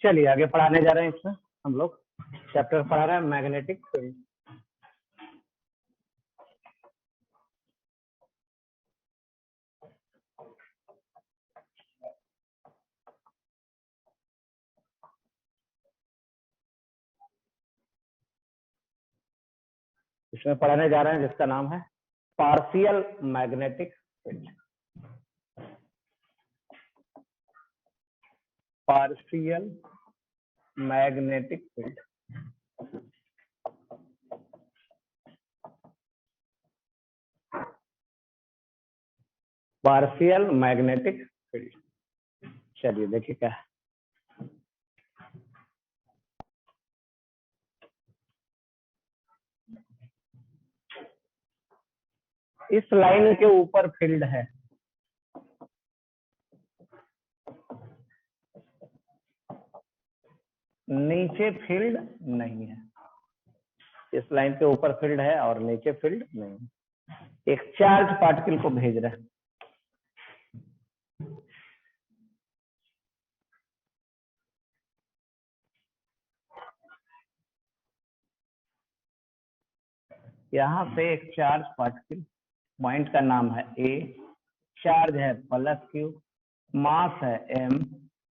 चलिए आगे पढ़ाने जा रहे हैं। इसमें हम लोग चैप्टर पढ़ा रहे हैं मैग्नेटिक फील्ड। इसमें पढ़ाने जा रहे हैं जिसका नाम है partial magnetic field. Partial magnetic field. Partial magnetic field. चलिए देखिए क्या है। इस लाइन के ऊपर फील्ड है, नीचे फील्ड नहीं है। इस लाइन के ऊपर फील्ड है और नीचे फील्ड नहीं है। एक चार्ज पार्टिकल को भेज रहा है। यहाँ पे एक चार्ज पार्टिकल, पॉइंट का नाम है ए, चार्ज है +q, मास है m,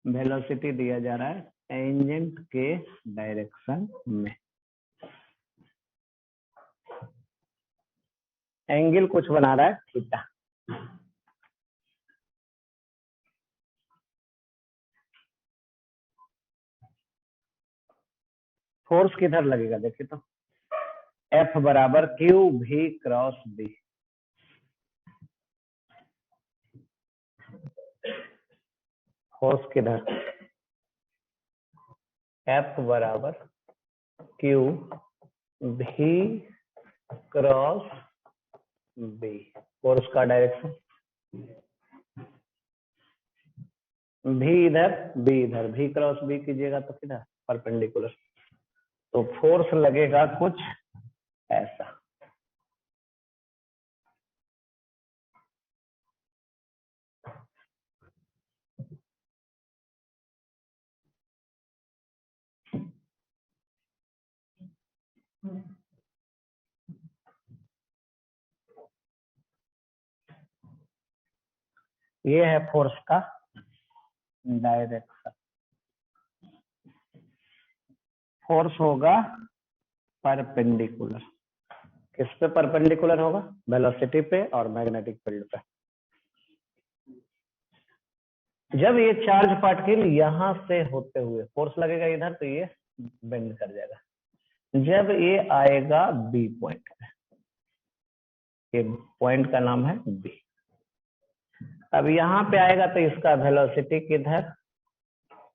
वेलोसिटी दिया जा रहा है टेंजेंट के डायरेक्शन में। एंगल कुछ बना रहा है थीटा। फोर्स किधर लगेगा देखिए तो, F बराबर Q V cross B। Force किधर, F बराबर Q V cross B। Force का डायरेक्शन V इधर, B इधर, V क्रॉस B कीजिएगा तो किधर, परपेंडिकुलर। तो फोर्स लगेगा कुछ ऐसा। ये है फोर्स का डायरेक्शन। फोर्स होगा परपेंडिकुलर। किस पे परपेंडिकुलर होगा, वेलोसिटी पे और मैग्नेटिक फील्ड पे। जब ये चार्ज पार्टिकल यहां से होते हुए फोर्स लगेगा इधर तो ये बेंड कर जाएगा। जब ये आएगा बी पॉइंट पे, ये पॉइंट का नाम है बी। अब यहाँ पे आएगा तो इसका वेलोसिटी किधर,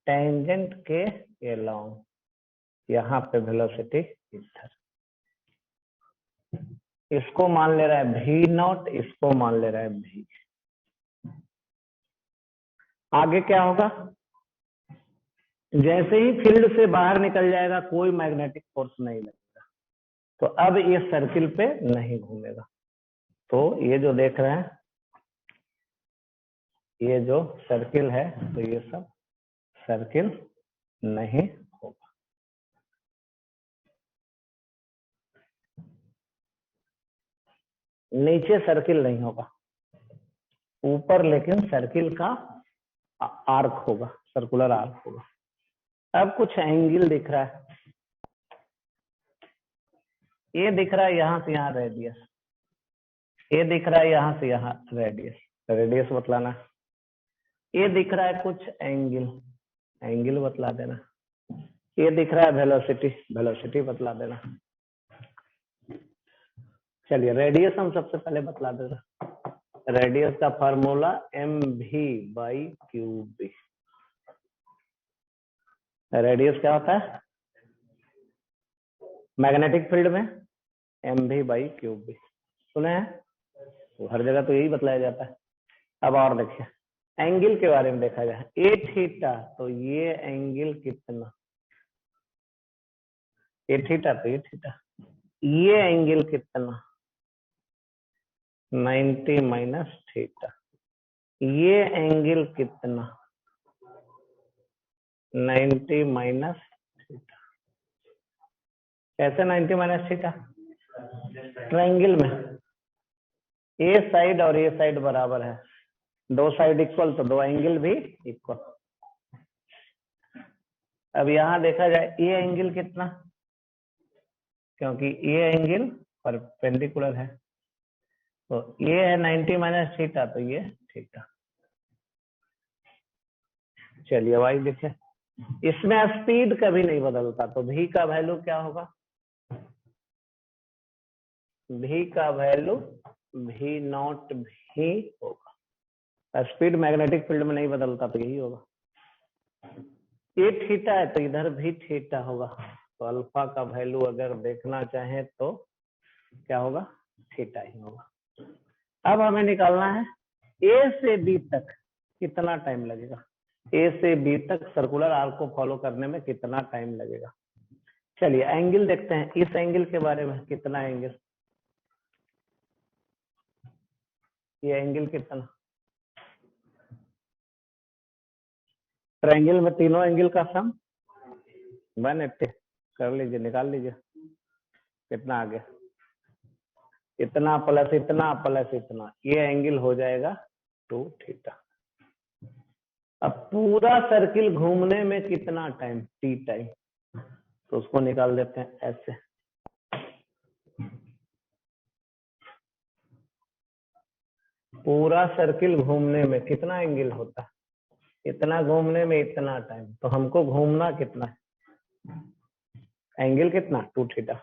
टेंजेंट के अलोंग। यहाँ पे वेलोसिटी इधर। इसको मान ले रहा है v0, इसको मान ले रहा है v। आगे क्या होगा, जैसे ही फील्ड से बाहर निकल जाएगा कोई मैग्नेटिक फोर्स नहीं लगेगा, तो अब ये सर्किल पे नहीं घूमेगा। तो ये जो देख रहे हैं, ये जो सर्किल है, तो ये सब सर्किल नहीं होगा। नीचे सर्किल नहीं होगा, ऊपर लेकिन सर्किल का आर्क होगा, सर्कुलर आर्क होगा। अब कुछ एंगल दिख रहा है, ये दिख रहा है यहाँ से यहाँ रेडियस, ये दिख रहा है यहाँ से यहाँ रेडियस, रेडियस बतलाना। ये दिख रहा है कुछ एंगल, एंगल बतला देना। ये दिख रहा है वेलोसिटी, वेलोसिटी बतला देना। चलिए रेडियस हम सबसे पहले बतला देना। रेडियस का फार्मूला mv/क्यूब। रेडियस क्या होता है मैग्नेटिक फील्ड में, mv/क्यूब। सुने हैं, तो हर जगह तो यही बतलाया जाता है। अब और देखिए, एंगल के बारे में देखा जाए, ए थीटा, तो ये एंगल कितना, ए थीटा तो ये थीटा, ये एंगल कितना 90 माइनस थीटा, ये एंगल कितना 90 माइनस थीटा। कैसे 90 माइनस थीटा? ट्रायंगल में ए साइड और ए साइड बराबर है, दो साइड इक्वल तो दो एंगल भी इक्वल। अब यहां देखा जाए ए एंगल कितना, क्योंकि ए एंगल परपेंडिकुलर है, तो ये है 90 माइनस थीटा, तो ये थीटा। चलिए वाई देखें, इसमें स्पीड कभी नहीं बदलता, तो भी का वैल्यू क्या होगा? भी का वैल्यू भी नॉट भी होगा। स्पीड मैग्नेटिक फील्ड में नहीं बदलता, तो यही होगा। ये थीटा है तो इधर भी थीटा होगा, तो अल्फा का वैल्यू अगर देखना चाहें तो क्या होगा? थीटा ही होगा। अब हमें निकालना है ए से बी तक कितना टाइम लगेगा, ए से बी तक सर्कुलर आर्क को फॉलो करने में कितना टाइम लगेगा। चलिए एंगल देखते हैं, इस एंगल के बारे में, कितना एंगल, ये एंगल कितना, ट्रायंगल में तीनों एंगल का सम 180 कर लीजिए, निकाल लीजिए कितना आ गया, इतना प्लस इतना प्लस इतना, ये एंगल हो जाएगा 2 थीटा। अब पूरा सर्किल घूमने में कितना टाइम, टी टाइम, तो उसको निकाल देते हैं ऐसे। पूरा सर्किल घूमने में कितना एंगल होता है, इतना घूमने में इतना टाइम, तो हमको घूमना कितना है, एंगल कितना 2 थीटा,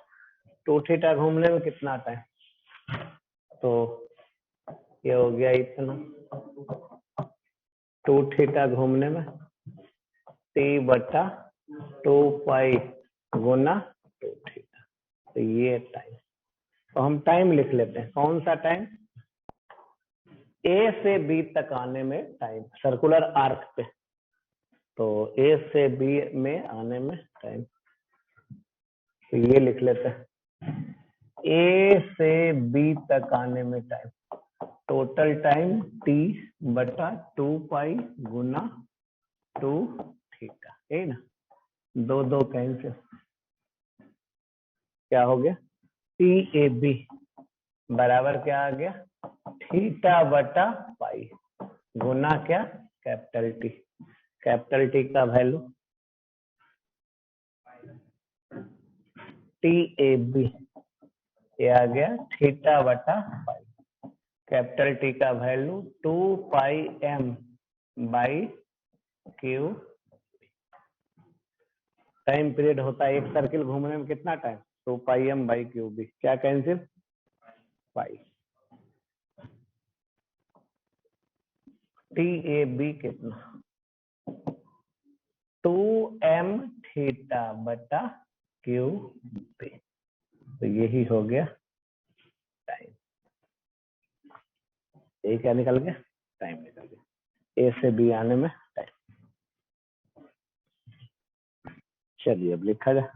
2 थीटा घूमने में कितना टाइम, तो ये हो गया इतना, 2 थीटा घूमने में T/2 पाई गुना 2 थीटा, तो ये टाइम। तो हम टाइम लिख लेते हैं, कौन सा टाइम, ए से बी तक आने में टाइम सर्कुलर आर्क पे, तो ए से बी में आने में टाइम, तो ये लिख लेते हैं, ए से बी तक आने में टाइम, टोटल टाइम T/2 पाई गुना 2 थीटा, है ना, दो दो कैंसिल, क्या हो गया, TAB बराबर क्या आ गया, θ/पाई गुना क्या, कैपिटल टी, कैपिटल टी का वैल्यू TAB ये आ गया θ/पाई, कैपिटल टी का value 2 pi m by q. Time period होता है एक सर्किल घूमने में कितना time, 2 pi m by q B, क्या कैंसिल, पाई। TAB कितना, 2m θ/क्यू बी, तो यही हो गया टाइम। ये क्या निकल गया, टाइम निकल गया, ए से बी आने में टाइम। चलिए अब लिखा जाए,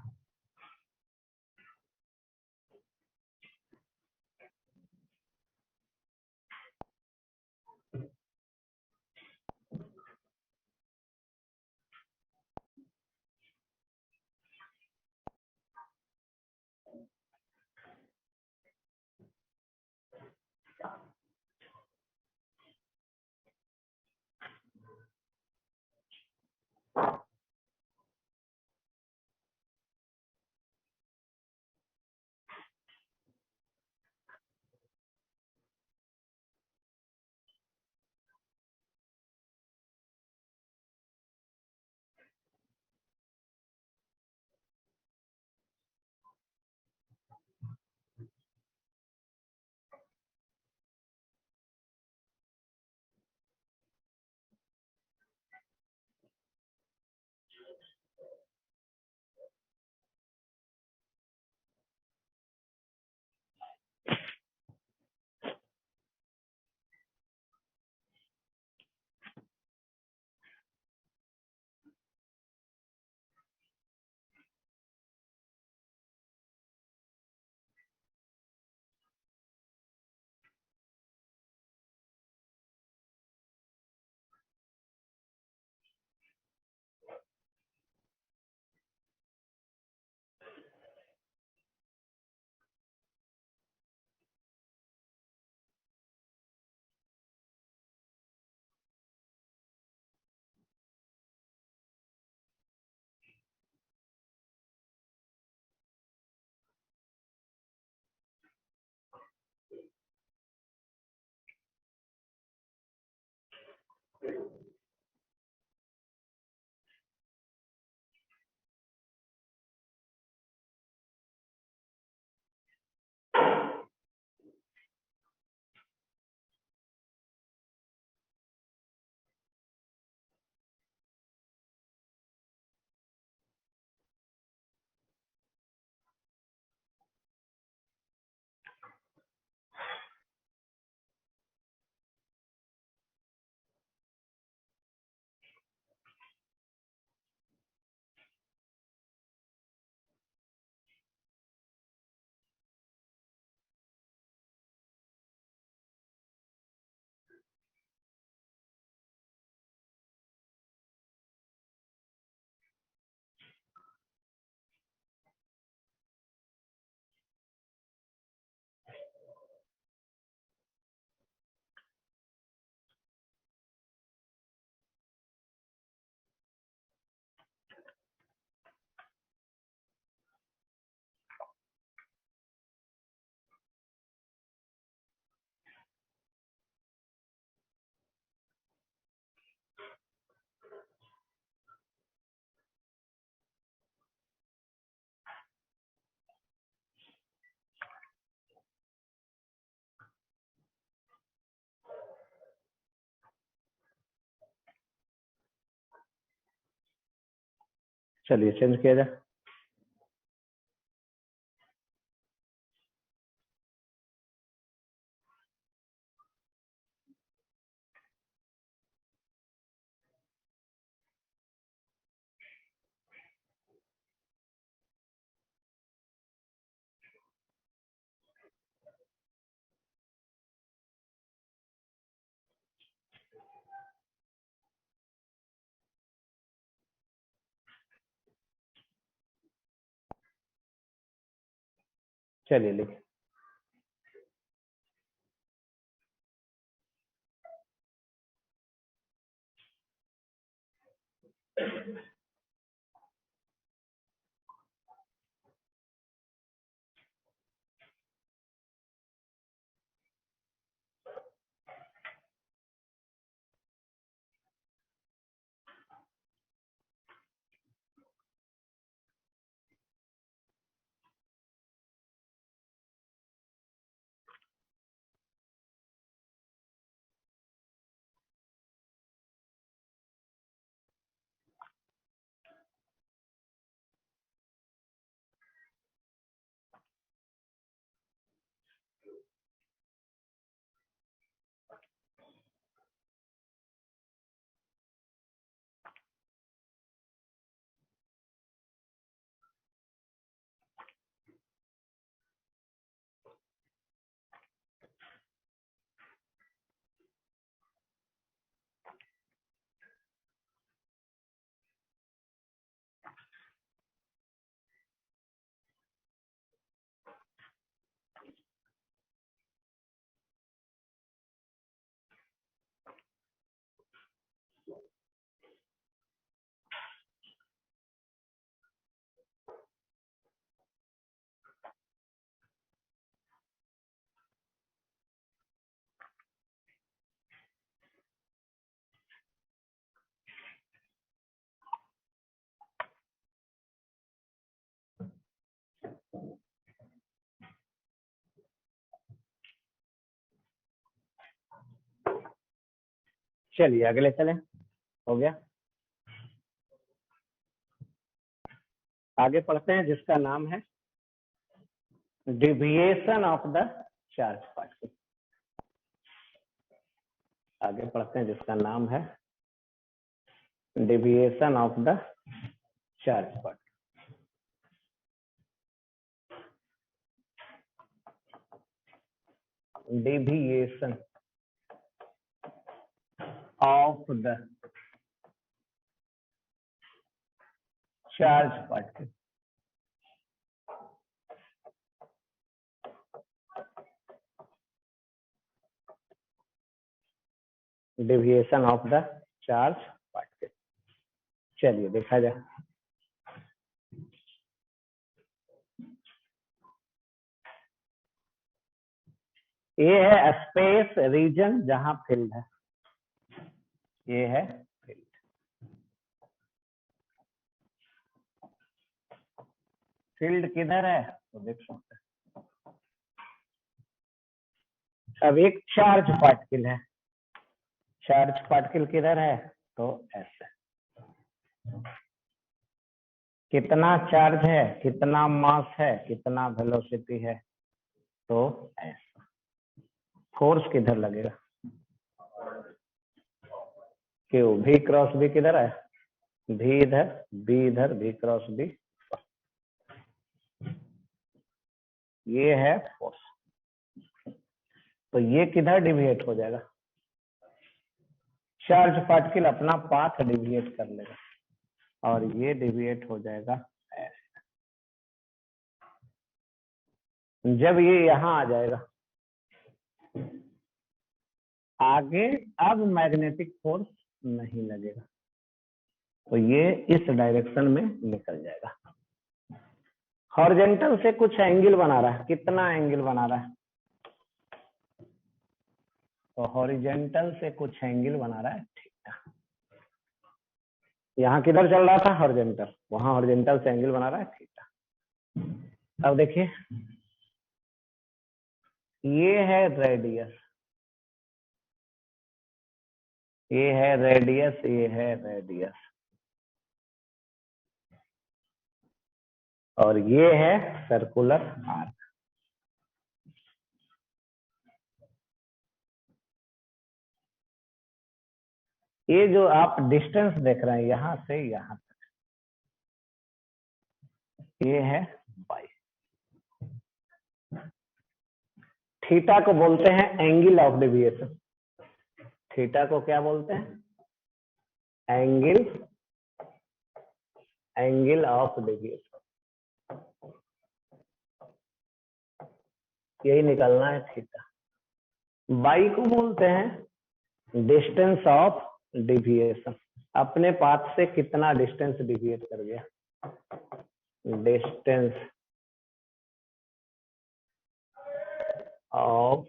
चलिए चेंज किया जाए। चलिए लिख। चलिए अगले चलें। हो गया। आगे पढ़ते हैं जिसका नाम है deviation of the charge particle. आगे पढ़ते हैं जिसका नाम है deviation of the charge particle. Deviation of the charge particle. Deviation of the charge particle. चलिए देखा जाए। ये है स्पेस रीजन जहां फील्ड है। ये है फील्ड। फील्ड किधर है तो देख सकते हैं। अब एक चार्ज पार्टिकल है, चार्ज पार्टिकल किधर है तो ऐसे। कितना चार्ज है, कितना मास है, कितना वेलोसिटी है तो ऐसा। फोर्स किधर लगेगा, क्यों, भी क्रॉस बी किधर है, भी इधर, बी इधर, भी क्रॉस बी, ये है फोर्स। तो ये किधर डिविएट हो जाएगा, चार्ज पार्टिकल अपना पाथ डिविएट कर लेगा और ये डिविएट हो जाएगा ऐसे। जब ये यहां आ जाएगा आगे, अब मैग्नेटिक फोर्स नहीं लगेगा तो ये इस डायरेक्शन में निकल जाएगा। हॉरिजॉन्टल से कुछ एंगल बना रहा है, कितना एंगल बना रहा है तो हॉरिजॉन्टल से कुछ एंगल बना रहा है थीटा। यहाँ किधर चल रहा था हॉरिजॉन्टल, वहां हॉरिजॉन्टल से एंगल बना रहा है थीटा। अब देखिए ये है रेडियस, ये है रेडियस, ये है रेडियस और ये है सर्कुलर आर्क। ये जो आप डिस्टेंस देख रहे हैं यहां से यहां तक, ये है बाई। थीटा को बोलते हैं एंगल ऑफ डेविएशन। थीटा को क्या बोलते हैं, एंगल, एंगल ऑफ डेविएशन। यही निकलना है थीटा। बाई को बोलते हैं डिस्टेंस ऑफ डिविएशन, अपने पाथ से कितना डिस्टेंस डिविएट कर गया, डिस्टेंस ऑफ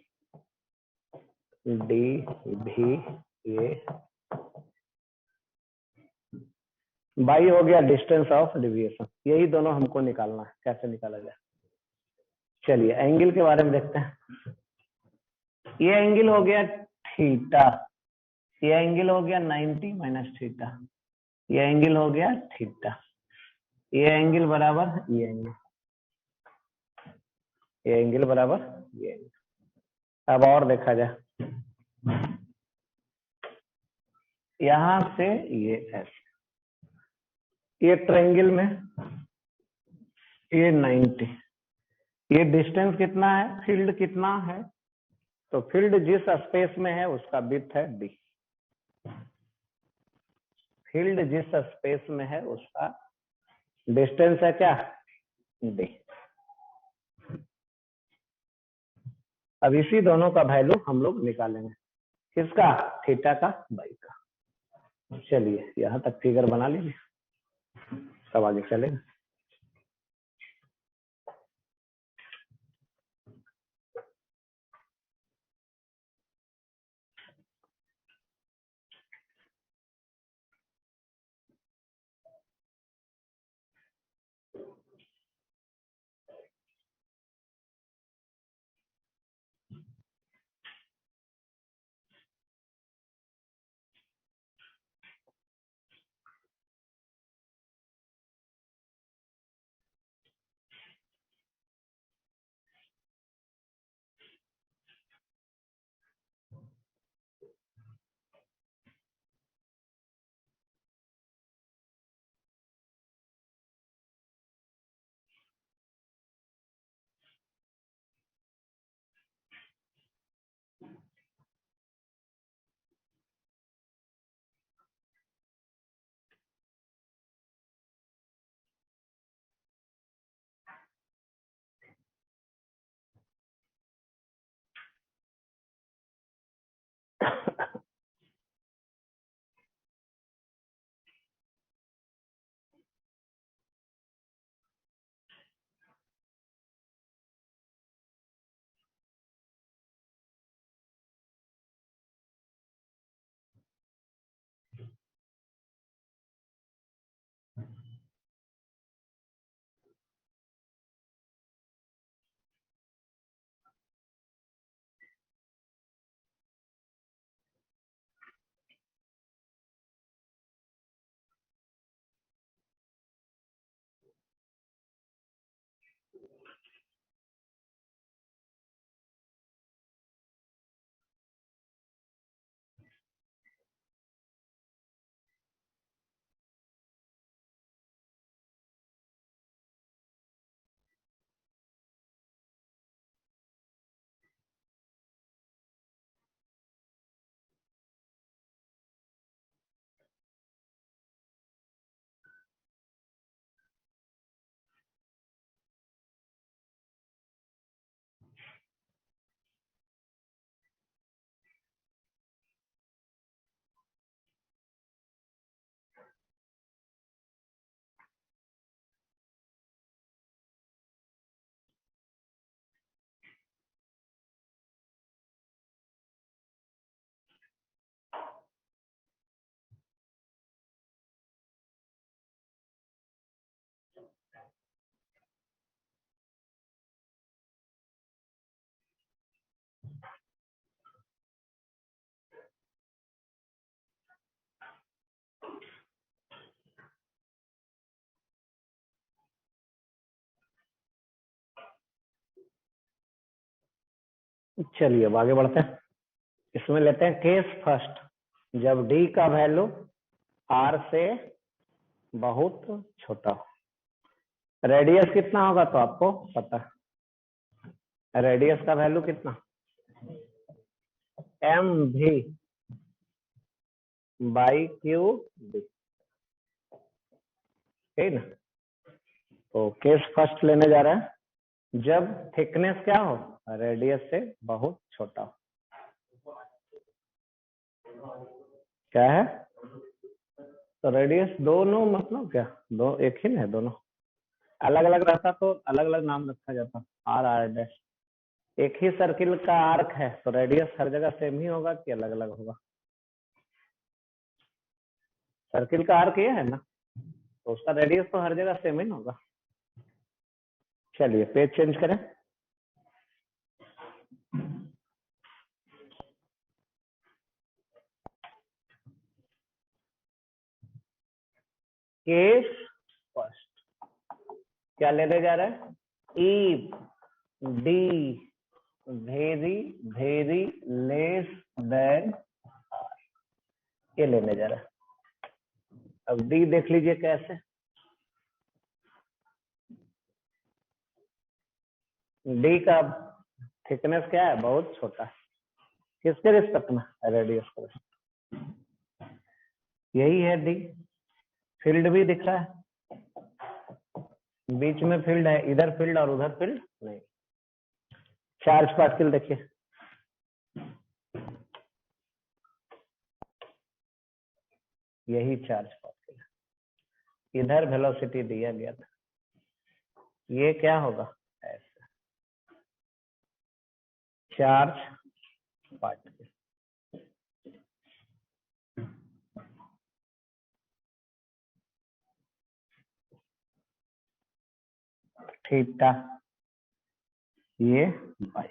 डी भी, ये बाई हो गया डिस्टेंस ऑफ डिविएशन। यही दोनों हमको निकालना है, कैसे निकाला जाए। चलिए एंगल के बारे में देखते हैं। ये एंगल हो गया थीटा, ये एंगल हो गया 90 माइनस थीटा, ये एंगल हो गया थीटा, ये एंगल बराबर ये एंगल, ये एंगल बराबर ये एंगल। अब और देखा जाए, यहां से ये ऐसे, ये ट्रायंगल में ये 90, ये डिस्टेंस कितना है, फील्ड कितना है तो फील्ड जिस स्पेस में है उसका विड्थ है डी, फील्ड जिस स्पेस में है उसका डिस्टेंस है क्या, डी। अब इसी दोनों का वैल्यू हम लोग निकालेंगे, किसका, थीटा का, बाई का। चलिए यहां तक फिगर बना लीजिए, तब आगे चलेगा। चलिए अब आगे बढ़ते हैं। इसमें लेते हैं केस फर्स्ट, जब डी का वैल्यू आर से बहुत छोटा हो। रेडियस कितना होगा तो आपको पता है, रेडियस का वैल्यू कितना, M v by Q D, ठीक ना। तो केस फर्स्ट लेने जा रहा है जब थिकनेस क्या हो, रेडियस से बहुत छोटा हो। क्या है, तो रेडियस दोनों मतलब क्या, दो एक ही ना है, दोनों अलग अलग रहता तो अलग अलग नाम रखा जाता, आर आर डैश। एक ही सर्किल का आर्क है तो रेडियस हर जगह सेम ही होगा कि अलग अलग होगा। सर्किल का आर्क ये है ना, तो उसका रेडियस तो हर जगह सेम ही होगा। चलिए पेज चेंज करें। केस फर्स्ट क्या लेने जा रहा है, if D very very less than R, ये लेने जा रहा है। अब डी देख लीजिए कैसे, डी का थिकनेस क्या है, बहुत छोटा है, किसके रिस्पेक्ट में, रेडियस के रिस्पेक्ट, यही है डी। फील्ड भी दिख रहा है, बीच में फील्ड है, इधर फील्ड और उधर फील्ड नहीं। चार्ज पार्टिकल देखिए, यही चार्ज पार्टिकल, इधर वेलोसिटी दिया गया था, ये क्या होगा, ऐसा चार्ज पार्टिकल। थीटा ये बाई,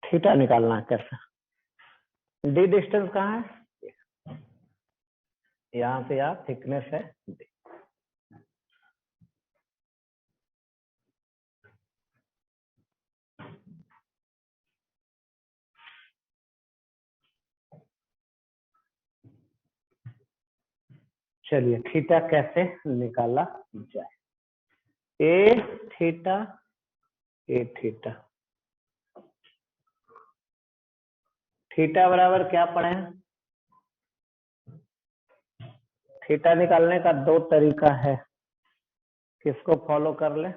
थीटा निकालना है कैसे, डी डिस्टेंस कहाँ है, यहाँ से यहाँ थिकनेस है डी। चलिए थीटा कैसे निकाला जाए, ए थीटा, ए थीटा, थीटा बराबर क्या पढ़े हैं, थीटा निकालने का दो तरीका है, किसको फॉलो कर ले,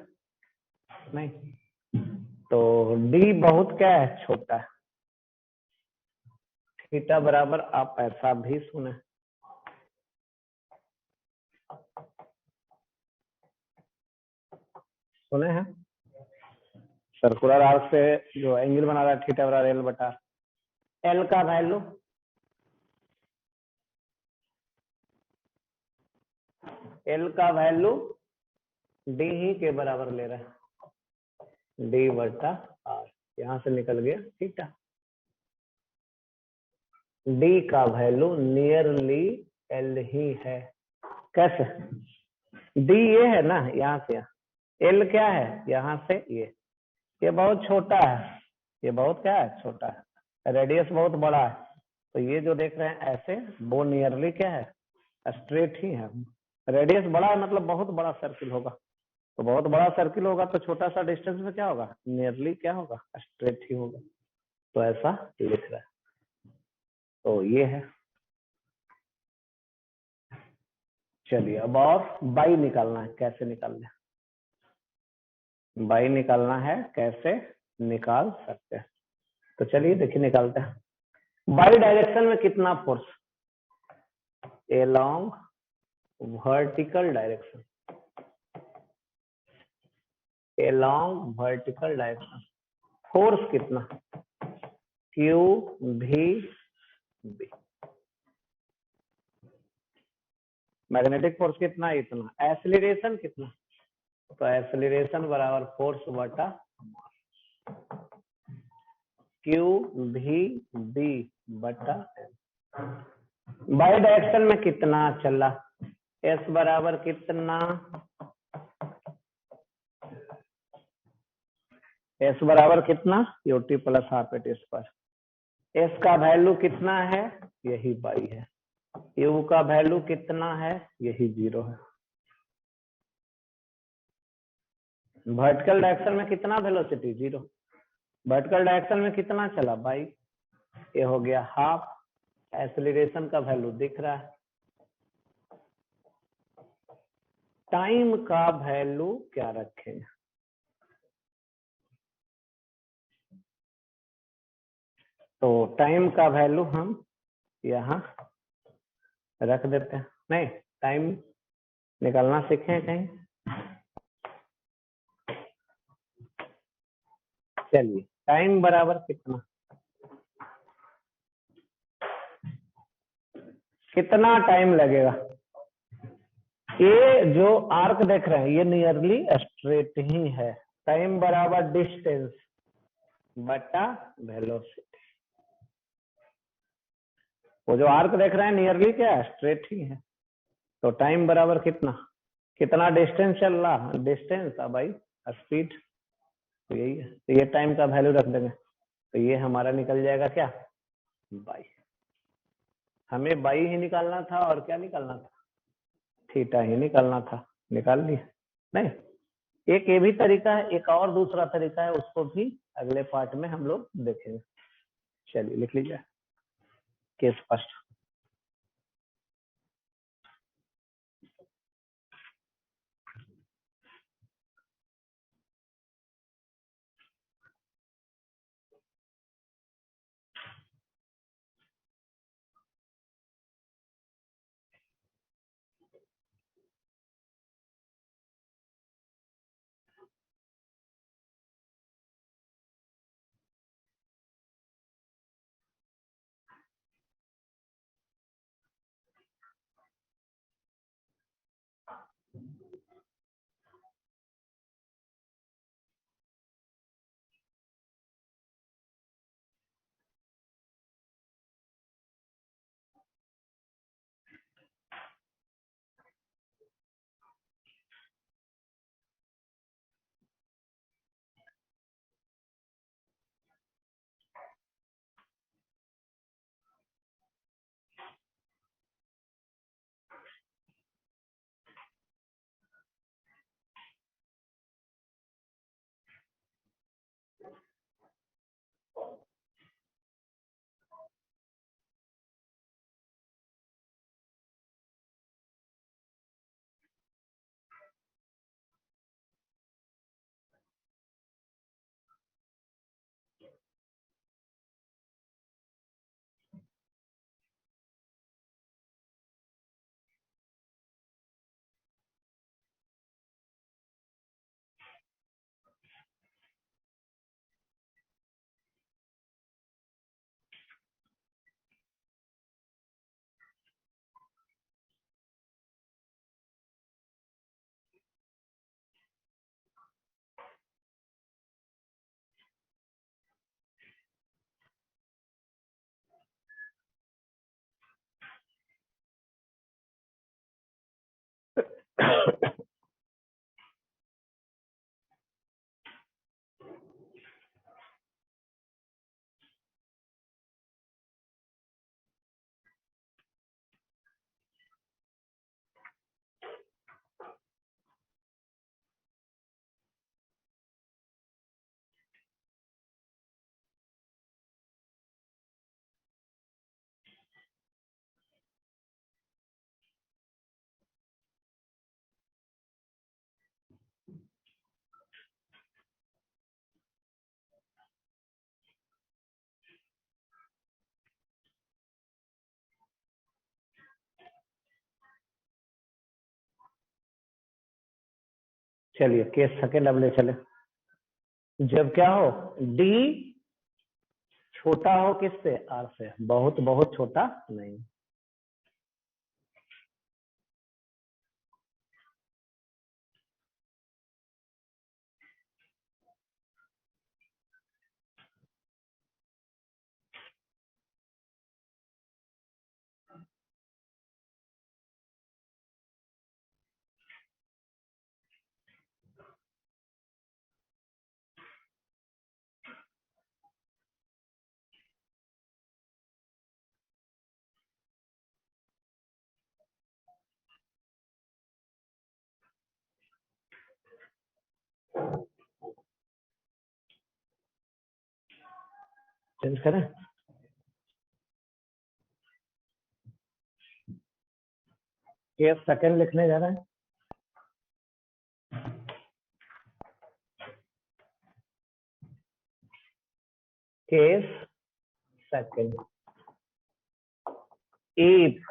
नहीं तो डी बहुत क्या है, छोटा है, थीटा बराबर आप ऐसा भी सुने, सुने हैं, सर्कुलर आर्क से जो एंगल बना रहा है थीटा बराबर एल बटा, एल का वैल्यू, एल का वैल्यू डी ही के बराबर ले रहा है, डी बटा आर, यहां से निकल गया थीटा। डी का वैल्यू नियरली एल ही है, कैसे, डी ये है ना यहाँ से यहाँ, एल क्या है यहाँ से ये बहुत छोटा है, ये बहुत क्या है, छोटा है, रेडियस बहुत बड़ा है, तो ये जो देख रहे हैं ऐसे वो नियरली क्या है, स्ट्रेट ही है। रेडियस बड़ा है मतलब बहुत बड़ा सर्किल होगा, तो बहुत बड़ा सर्किल होगा तो छोटा सा डिस्टेंस में क्या होगा, नियरली क्या होगा, स्ट्रेट ही होगा, तो ऐसा लिख रहा है। तो ये है। चलिए अब और बाई निकालना है, कैसे निकालना है, बाई निकालना है, कैसे निकाल सकते हैं, तो चलिए देखिए निकालते हैं। बाई डायरेक्शन में कितना force, along vertical direction, along vertical direction force कितना, क्यू भी बी, मैग्नेटिक फोर्स कितना, इतना, एक्सीलरेशन कितना, तो एक्सीलरेशन बराबर फोर्स बटा, क्यू भी बी बटा एन। बाई डायरेक्शन में कितना चला, एस बराबर कितना, एस बराबर कितना, UT plus half eighty square. S का वैल्यू कितना है, यही बाई है। यू का वैल्यू कितना है, यही 0 है। वर्टिकल डायरेक्शन में कितना वेलोसिटी, 0। वर्टिकल डायरेक्शन में कितना चला, बाई। ये हो गया हाफ। एक्सेलरेशन का वैल्यू दिख रहा है। टाइम का वैल्यू क्या रखेंगे, तो टाइम का वैल्यू हम यहाँ रख देते हैं। नहीं, टाइम निकालना सीखे कहीं। चलिए, टाइम बराबर कितना, कितना टाइम लगेगा। ये जो आर्क देख रहे हैं ये नियरली स्ट्रेट ही है। टाइम बराबर डिस्टेंस बटा वेलोसिटी। वो जो आर्क देख रहे हैं नियरली क्या है, स्ट्रेट ही है। तो टाइम बराबर कितना, कितना डिस्टेंस चल रहा, डिस्टेंस बाई स्पीड, तो यही है। तो ये टाइम का वैल्यू रख देंगे, तो ये हमारा निकल जाएगा क्या, बाई। हमें बाई ही निकालना था और क्या निकालना था, थीटा ही निकालना था, निकाल लिया। नहीं, एक ये भी तरीका है, एक और दूसरा तरीका है, उसको भी अगले पार्ट में हम लोग देखेंगे। चलिए लिख लीजिए केस फर्स्ट। चलिए केस सेकेंड अब ले चले। जब क्या हो, डी छोटा हो किससे, आर से, बहुत बहुत छोटा नहीं। चेंज करें, केस सेकंड लिखने जा रहे हैं। Case second, if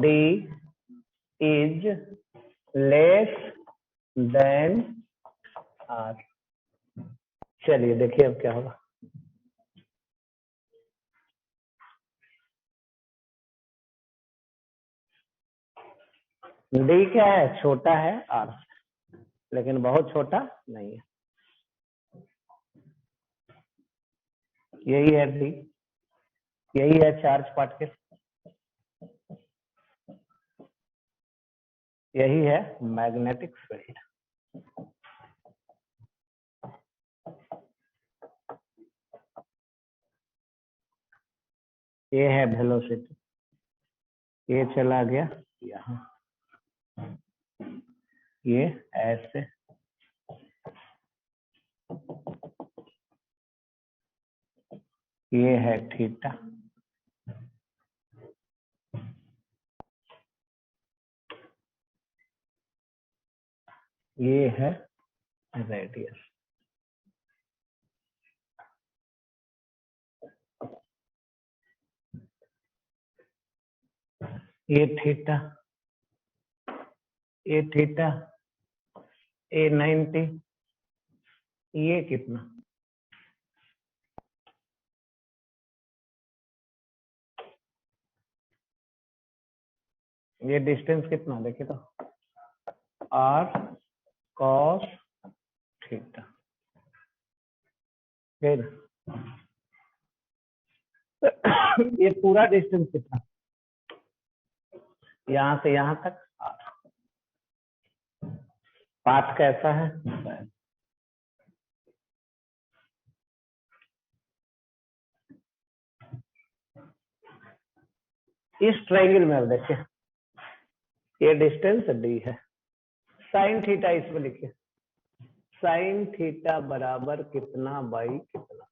D is less than R. चलिए देखिए अब क्या होगा। डी क्या है, छोटा है आर, लेकिन बहुत छोटा नहीं है। यही है डी, यही है चार्ज पार्टिकल, यही है मैग्नेटिक फील्ड। ये है वेलोसिटी, ये चला गया यहाँ, ये ऐसे, ये है थीटा, ये है रेडियस। ये थीटा, ये थीटा, ये 90, ये कितना, ये डिस्टेंस कितना देखिए तो, आर कॉस थीटा, ये पूरा डिस्टेंस कितना, यहाँ से यहाँ तक आर। पाथ कैसा है, इस ट्रायंगल में अब देखिए, ये डिस्टेंस डी है, साइन थीटा इसमें लिखिए, साइन थीटा बराबर कितना बाई कितना,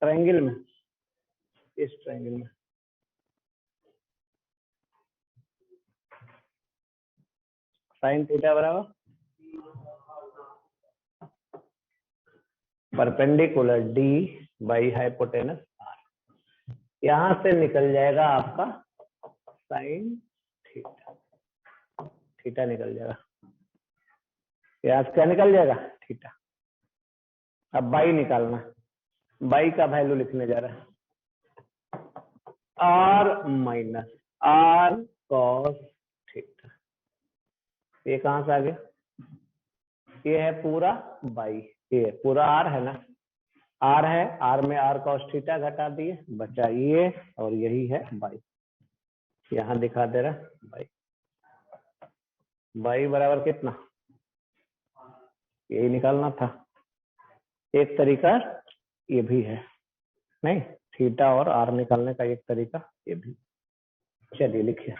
ट्रायंगल में, इस ट्रायंगल में साइन थीटा बराबर perpendicular D by hypotenuse R. यहां से निकल जाएगा आपका साइन थीटा, थीटा निकल जाएगा, यहाँ से क्या निकल जाएगा, थीटा। अब बाई निकालना, बाई का वैल्यू लिखने जा रहा है, R minus R cos theta. ये कहां से आ गया, ये है पूरा बाई, ये पूरा आर है ना, आर है, आर में आर कॉस थीटा घटा दिए, बचा ये, और यही है बाई, यहां दिखा दे रहा बाई, बाई बराबर कितना, यही निकालना था। एक तरीका ये भी है, नहीं, थीटा और आर निकालने का एक तरीका ये भी। चलिए लिखिए,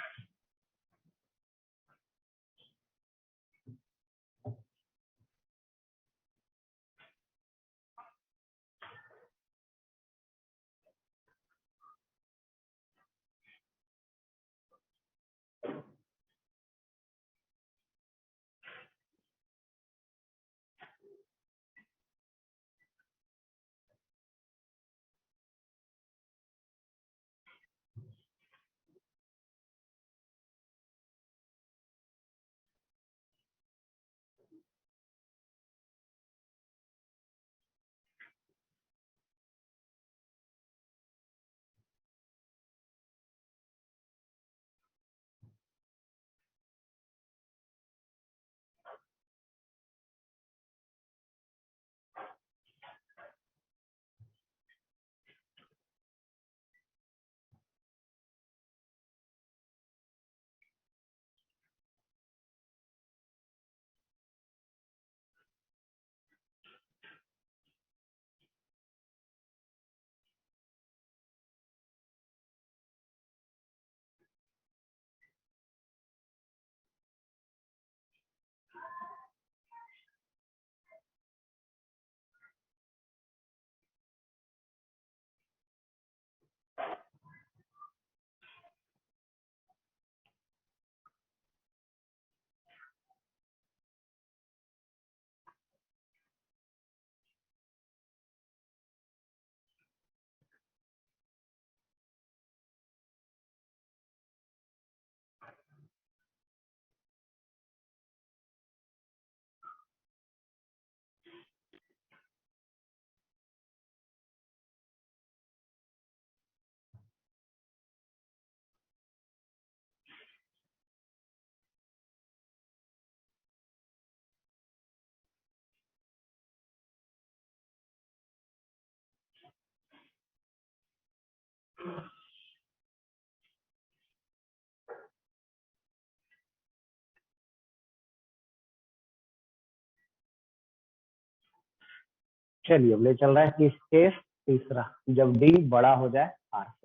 चलिए अब ले चल रहा है किस केस तीसरा, जब डी बड़ा हो जाए आर से।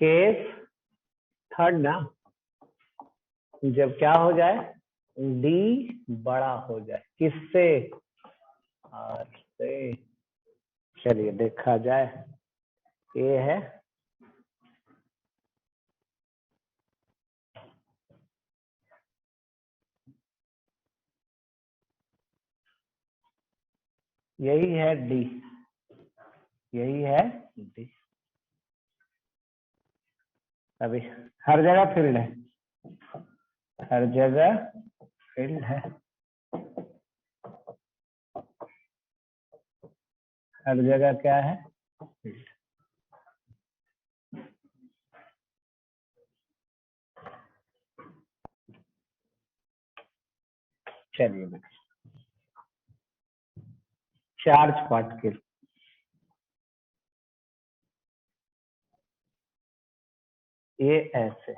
केस थर्ड ना, जब क्या हो जाए, डी बड़ा हो जाए किससे, आर से। चलिए देखा जाए, ये है यही है डी, यही है डी। अभी हर जगह फील्ड है, हर जगह फील्ड है, हर जगह क्या है फील्ड। चलिए चार्ज पार्टिकल, ये ऐसे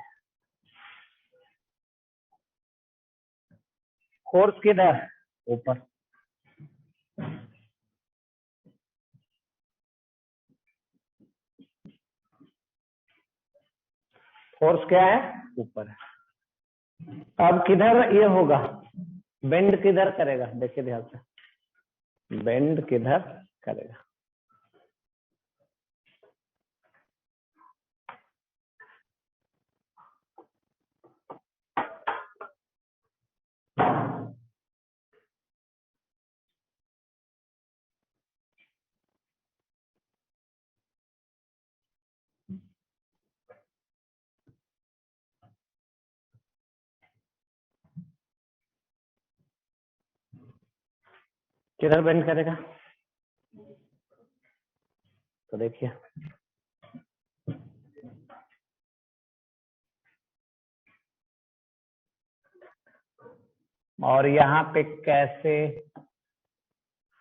फोर्स किधर, ऊपर, फोर्स क्या है ऊपर है। अब किधर ये होगा, बेंड किधर करेगा, देखिए ध्यान से, बेंड किधर करेगा। किधर बेंड करेगा, तो देखिए और यहाँ पे कैसे,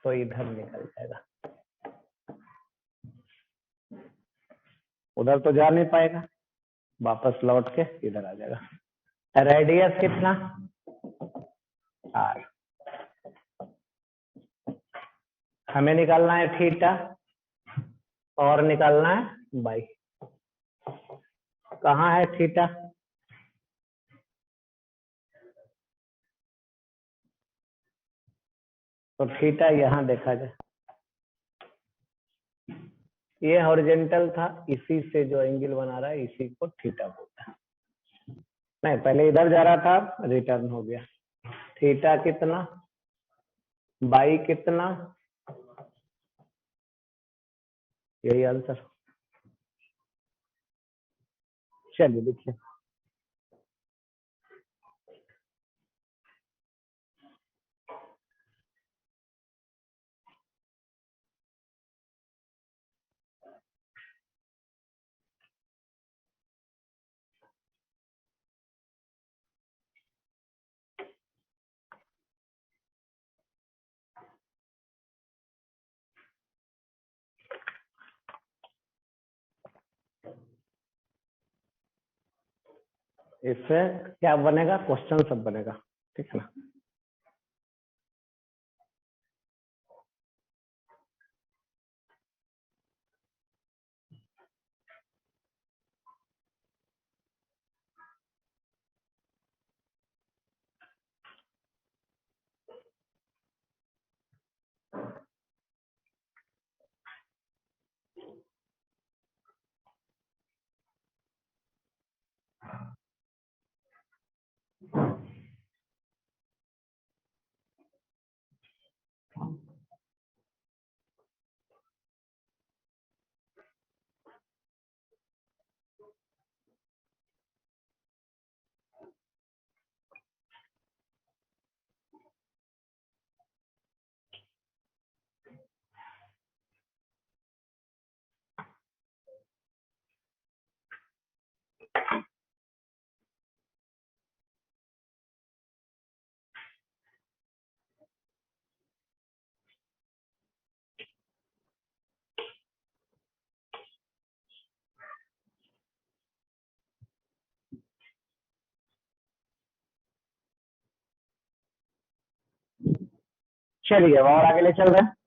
तो इधर निकल जाएगा, उधर तो जा नहीं पाएगा, वापस लौट के इधर आ जाएगा। रेडियस कितना, आर, हमें निकालना है थीटा और निकालना है बाई। कहाँ है थीटा, तो थीटा यहाँ देखा जाए, ये हॉरिजॉन्टल था, इसी से जो एंगल बना रहा है इसी को थीटा बोलता है। नहीं पहले इधर जा रहा था, रिटर्न हो गया। थीटा कितना, बाई कितना, यही आंसर। चलिए देखिए, इससे क्या बनेगा, क्वेश्चन सब बनेगा, ठीक है ना। चलिए और आगे ले चल रहे हैं।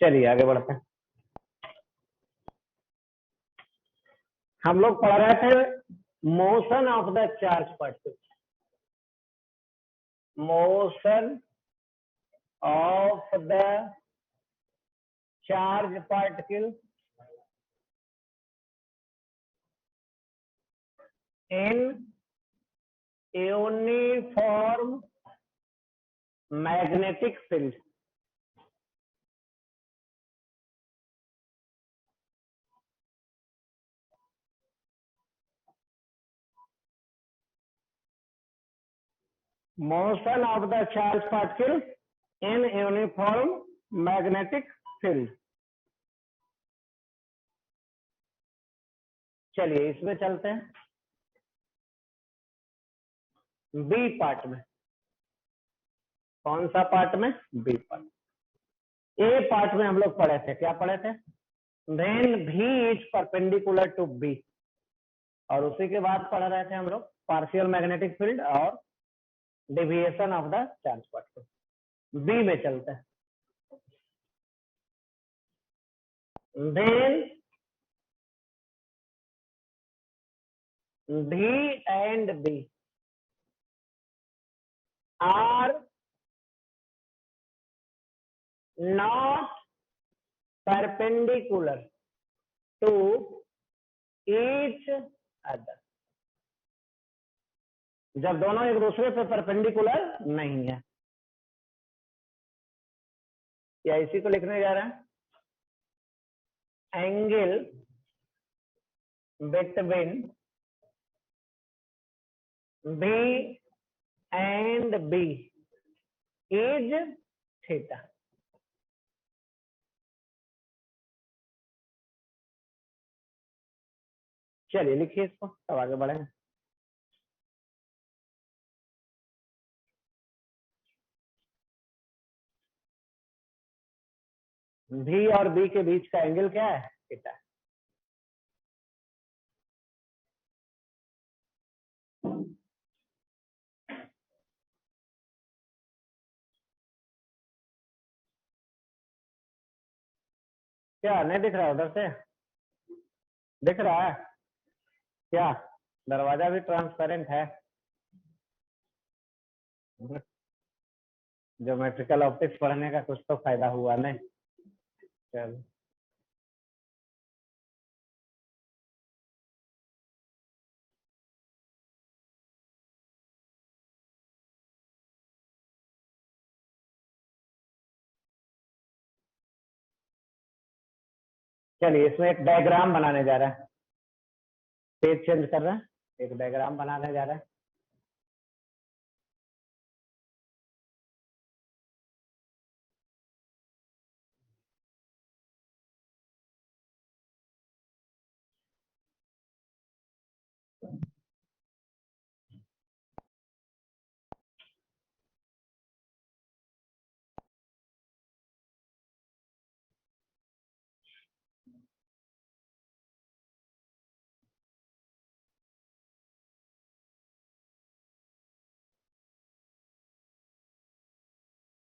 चलिए आगे बढ़ते हैं। हम लोग पढ़ रहे थे motion of the charge particle, motion of the charge particle in uniform magnetic field. Motion of the charge particle in uniform magnetic field. चलिए इसमें चलते हैं बी पार्ट में। कौन सा पार्ट में? B part. ए पार्ट में हम लोग पढ़े थे, क्या पढ़े थे? वेन भी इज परपेंडिकुलर टू बी, और उसी के बाद पढ़ रहे थे हम लोग पार्शियल मैग्नेटिक फील्ड और deviation of the charge particle. B में चलते हैं। When V and B are not perpendicular to each other, जब दोनों एक दूसरे पे परपेंडिकुलर नहीं है, या इसी को लिखने जा रहे हैं, angle between B and B is theta. चलिए लिखिए इसको, तब आगे बढ़ेंगे। V और B के बीच का एंगल क्या है? थीटा। क्या नहीं दिख रहा है? उधर से दिख रहा है क्या? दरवाजा भी ट्रांसपेरेंट है। ज्योमेट्रिकल ऑप्टिक्स पढ़ने का कुछ तो फायदा हुआ नहीं। चलो चलिए इसमें एक डायग्राम बनाने जा रहा है। पेज चेंज कर रहे हैं, एक डायग्राम बनाने जा रहा है।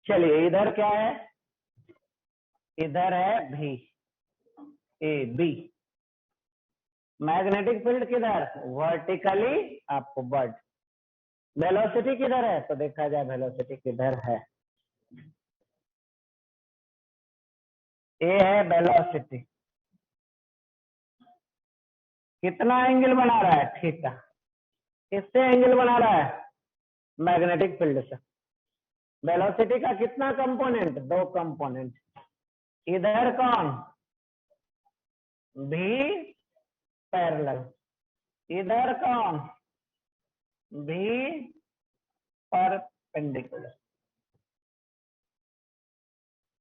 चलिए इधर क्या है? इधर है भी ए बी। मैग्नेटिक फील्ड किधर? Vertically upward. वेलोसिटी किधर है? तो देखा जाए वेलोसिटी किधर है। ए है वेलोसिटी। कितना एंगल बना रहा है? थीटा। किससे एंगल बना रहा है? मैग्नेटिक फील्ड से। वेलोसिटी का कितना कंपोनेंट? दो कंपोनेंट। इधर कौन? भी पैरेलल, इधर कौन, भी परपेंडिकुलर,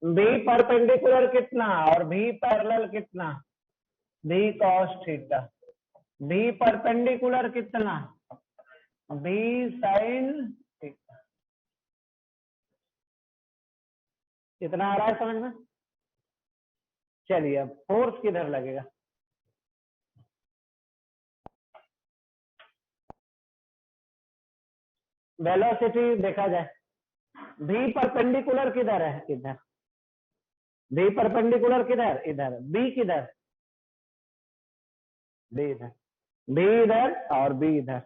भी परपेंडिकुलर कितना और भी पैरेलल कितना, भी कॉस थीटा, भी परपेंडिकुलर कितना, भी साइन थीटा। कितना आ रहा है समझ में? चलिए अब फोर्स किधर लगेगा, वेलोसिटी देखा जाए, भी परपेंडिकुलर किधर है, इधर, भी परपेंडिकुलर किधर, इधर, बी किधर, बी इधर, बी इधर और बी इधर,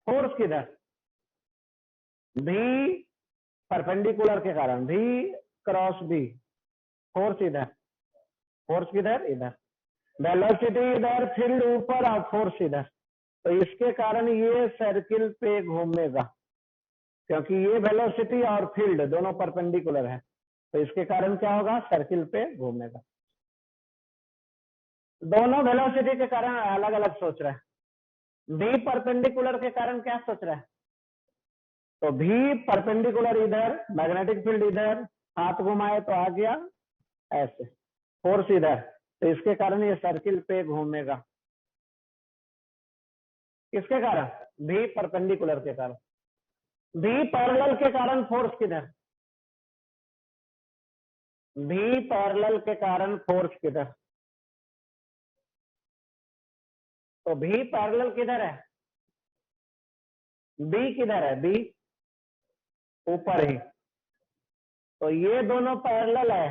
फोर्स किधर, भी परपेंडिकुलर के कारण, भी क्रॉस बी, फोर्स इधर, फोर्स किधर, इधर, वेलोसिटी इधर, फील्ड ऊपर और फोर्स इधर। तो इसके कारण ये सर्किल पे घूमेगा, क्योंकि ये वेलोसिटी और फील्ड दोनों परपेंडिकुलर है, तो इसके कारण क्या होगा, सर्किल पे घूमेगा। दोनों वेलोसिटी के कारण अलग अलग सोच रहा है, भी परपेंडिकुलर के कारण क्या सोच रहा है, तो भी परपेंडिकुलर इधर, मैग्नेटिक फील्ड इधर, हाथ घुमाए तो आ गया ऐसे, फोर्स इधर, तो इसके कारण ये सर्किल पे घूमेगा। किसके कारण, भी परपेंडिकुलर के कारण, भी पैरेलल के कारण फोर्स किधर, भी पैरेलल के कारण फोर्स किधर, तो भी पैरेलल किधर है, बी किधर है, बी ऊपर ही, तो ये दोनों पैरेलल है,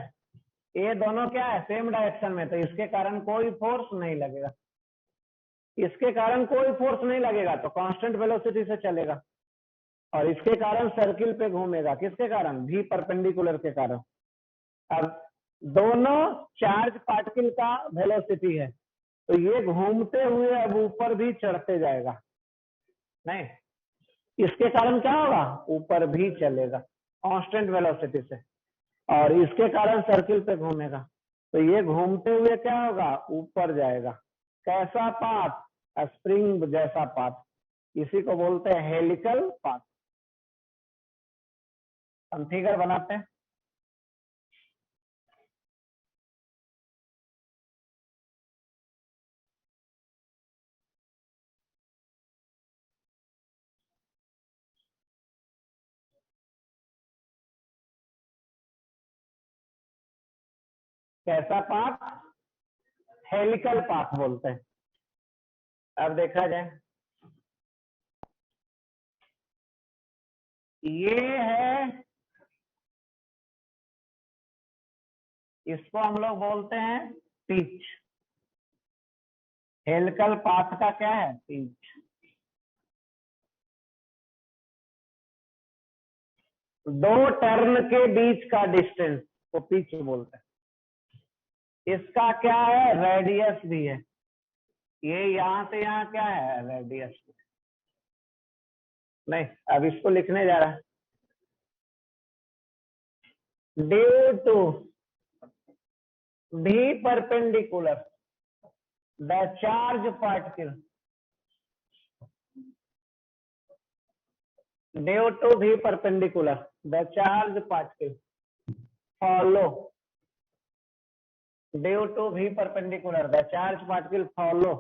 ये दोनों क्या है, सेम डायरेक्शन में, तो इसके कारण कोई फोर्स नहीं लगेगा, इसके कारण कोई फोर्स नहीं लगेगा, तो कांस्टेंट वेलोसिटी से चलेगा, और इसके कारण सर्किल पे घूमेगा, किसके कारण, भी परपेंडिकुलर के कारण। अब दोनों चार्ज पार्टिकल का वेलोसिटी है, तो ये घूमते हुए अब ऊपर भी चढ़ते जाएगा, नहीं, इसके कारण क्या होगा, ऊपर भी चलेगा कांस्टेंट वेलोसिटी से, और इसके कारण सर्किल पे घूमेगा, तो ये घूमते हुए क्या होगा, ऊपर जाएगा। कैसा पाथ, स्प्रिंग जैसा पाथ, इसी को बोलते हैं हेलिकल पाथ। हम फिगर बनाते हैं, कैसा पाथ, हेलिकल पाथ बोलते हैं। अब देखा जाए, ये है, इसको हम लोग बोलते हैं पिच, हेलिकल पाथ का क्या है, पिच। दो टर्न के बीच का डिस्टेंस को पिच बोलते हैं। इसका क्या है, रेडियस भी है, ये यहां से यहां क्या है, रेडियस। नहीं, अब इसको लिखने जा रहा है, due to B perpendicular the charge particle, due to B perpendicular the charge particle follow, due to B perpendicular the charge particle follow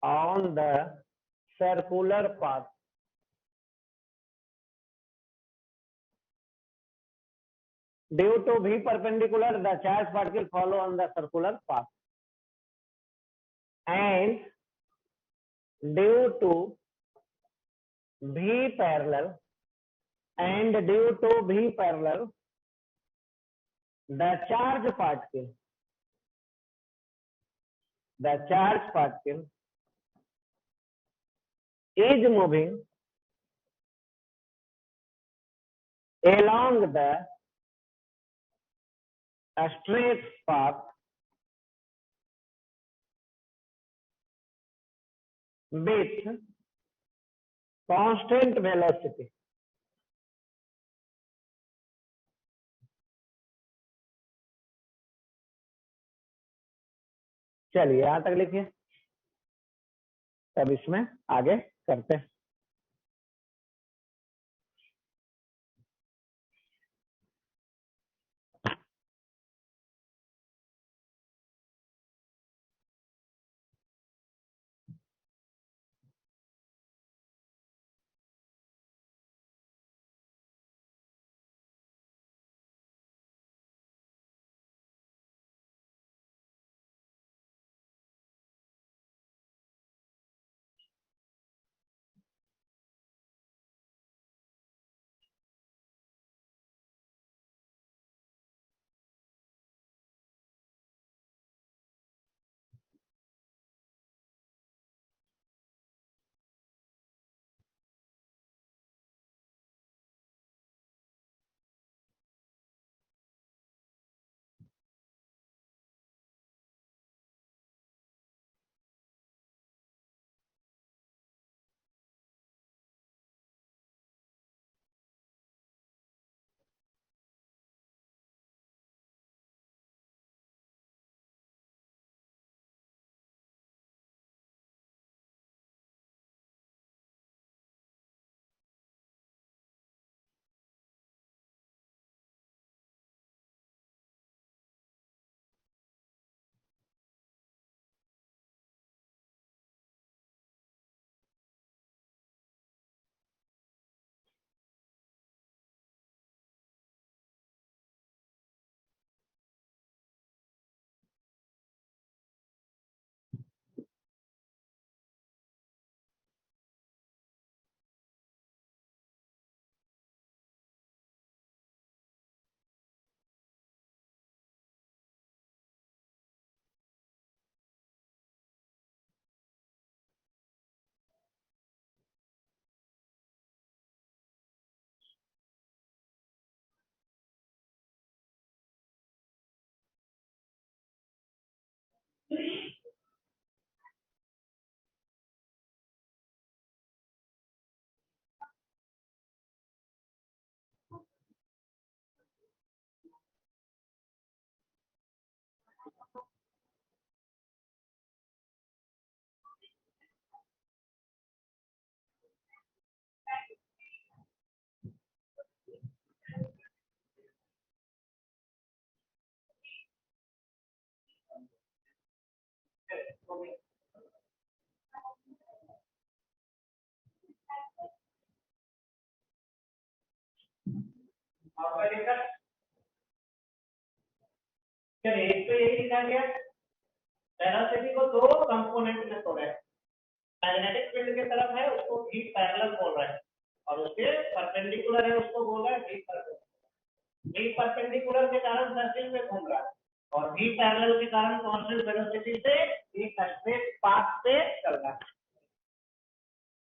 on the circular path, due to v perpendicular the charge particle follow on the circular path, and due to v parallel, and due to v parallel the charge particle is moving along the straight path with constant velocity, चलिए यहां तक लिखिए, तब इसमें आगे करते हैं। चलिए एक तो यही लिखा गया, वेलोसिटी को दो कंपोनेंट में तोड़ा है, मैग्नेटिक फील्ड की तरफ है उसको भी पैरेलल बोल रहा है, और उसके परपेंडिकुलर है उसको बोल रहा है भी पैरेलल। भी परपेंडिकुलर के कारण सर्किल में घूम रहा है, और भी पैरेलल के कारण कांस्टेंट वेलोसिटी से एक स्ट्रेट पाथ पे चल रहा है।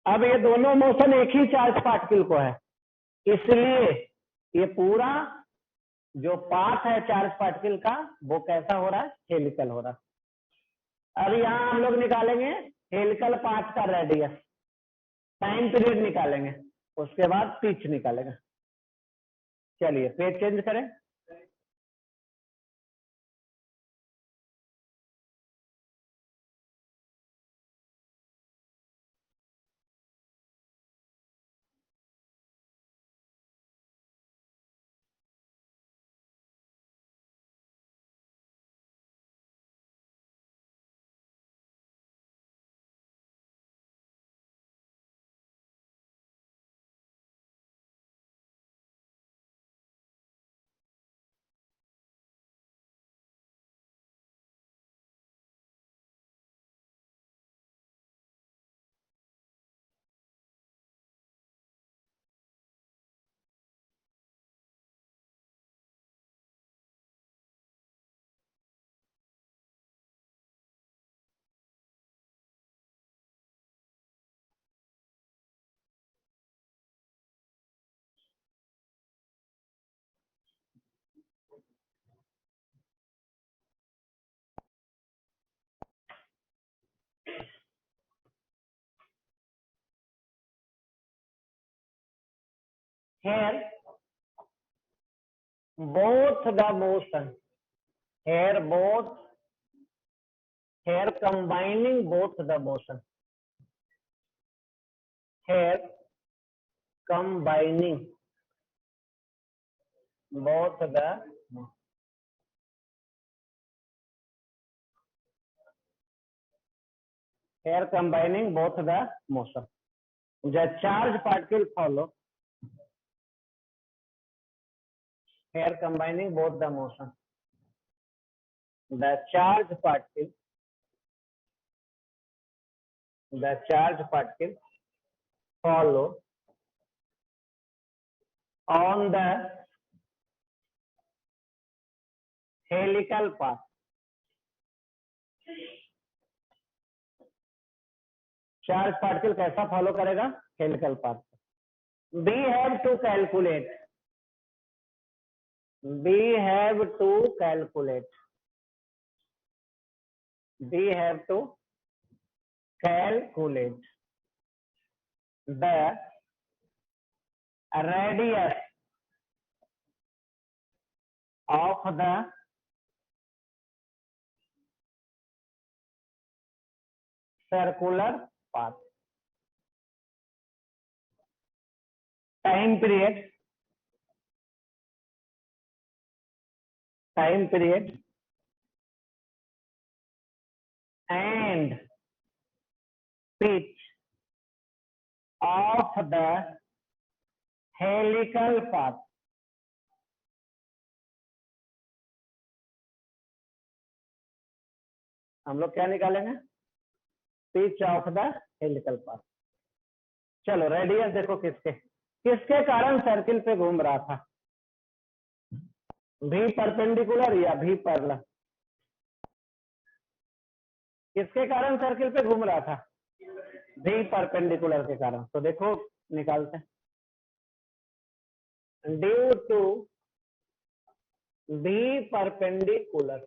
अब ये दोनों मोशन एक ही चार्ज पार्टिकल को है, इसलिए ये पूरा जो पाथ है चार्ज पार्टिकल का वो कैसा हो रहा है, हेलिकल हो रहा है। अब यहाँ हम लोग निकालेंगे हेलिकल पाथ का रेडियस, टाइम पीरियड निकालेंगे, उसके बाद पिच निकालेंगे। चलिए पेज चेंज करें। Here both the motion, here both here combining both the motion, here combining both the here combining both the motion. The charge particle follow here combining both the motion. The charge particle follow on the helical path. Charge particle कैसा follow करेगा? Helical path. We have to calculate the radius of the circular path. Time period and pitch of the helical path. हम लोग क्या निकालेंगे? Pitch of the helical path. चलो radius देखो किसके कारण सर्किल पे घूम रहा था? भी परपेंडिकुलर या भी पैरेलल? किसके कारण सर्किल पे घूम रहा था? भी परपेंडिकुलर के कारण. तो देखो निकालते हैं. Due to B perpendicular,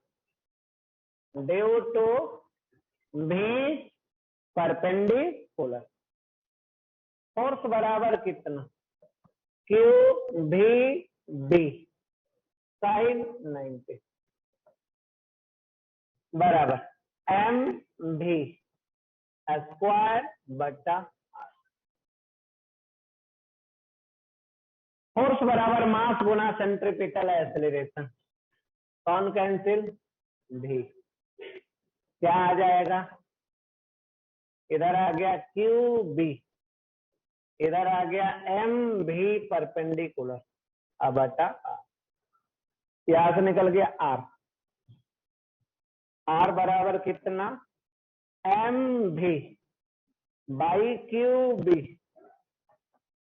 force बराबर कितना? क्यू भी बी साइन 90 बराबर एम भी स्क्वायर बटा फोर्स बराबर मास गुना सेंट्रीपिटल एक्सेलरेशन. कौन कैंसिल? भी. क्या आ जाएगा? इधर आ गया क्यू बी, इधर आ गया एम भी परपेंडिकुलर अब बटा आर. यहां से निकल गया आर बराबर कितना? M v by q B.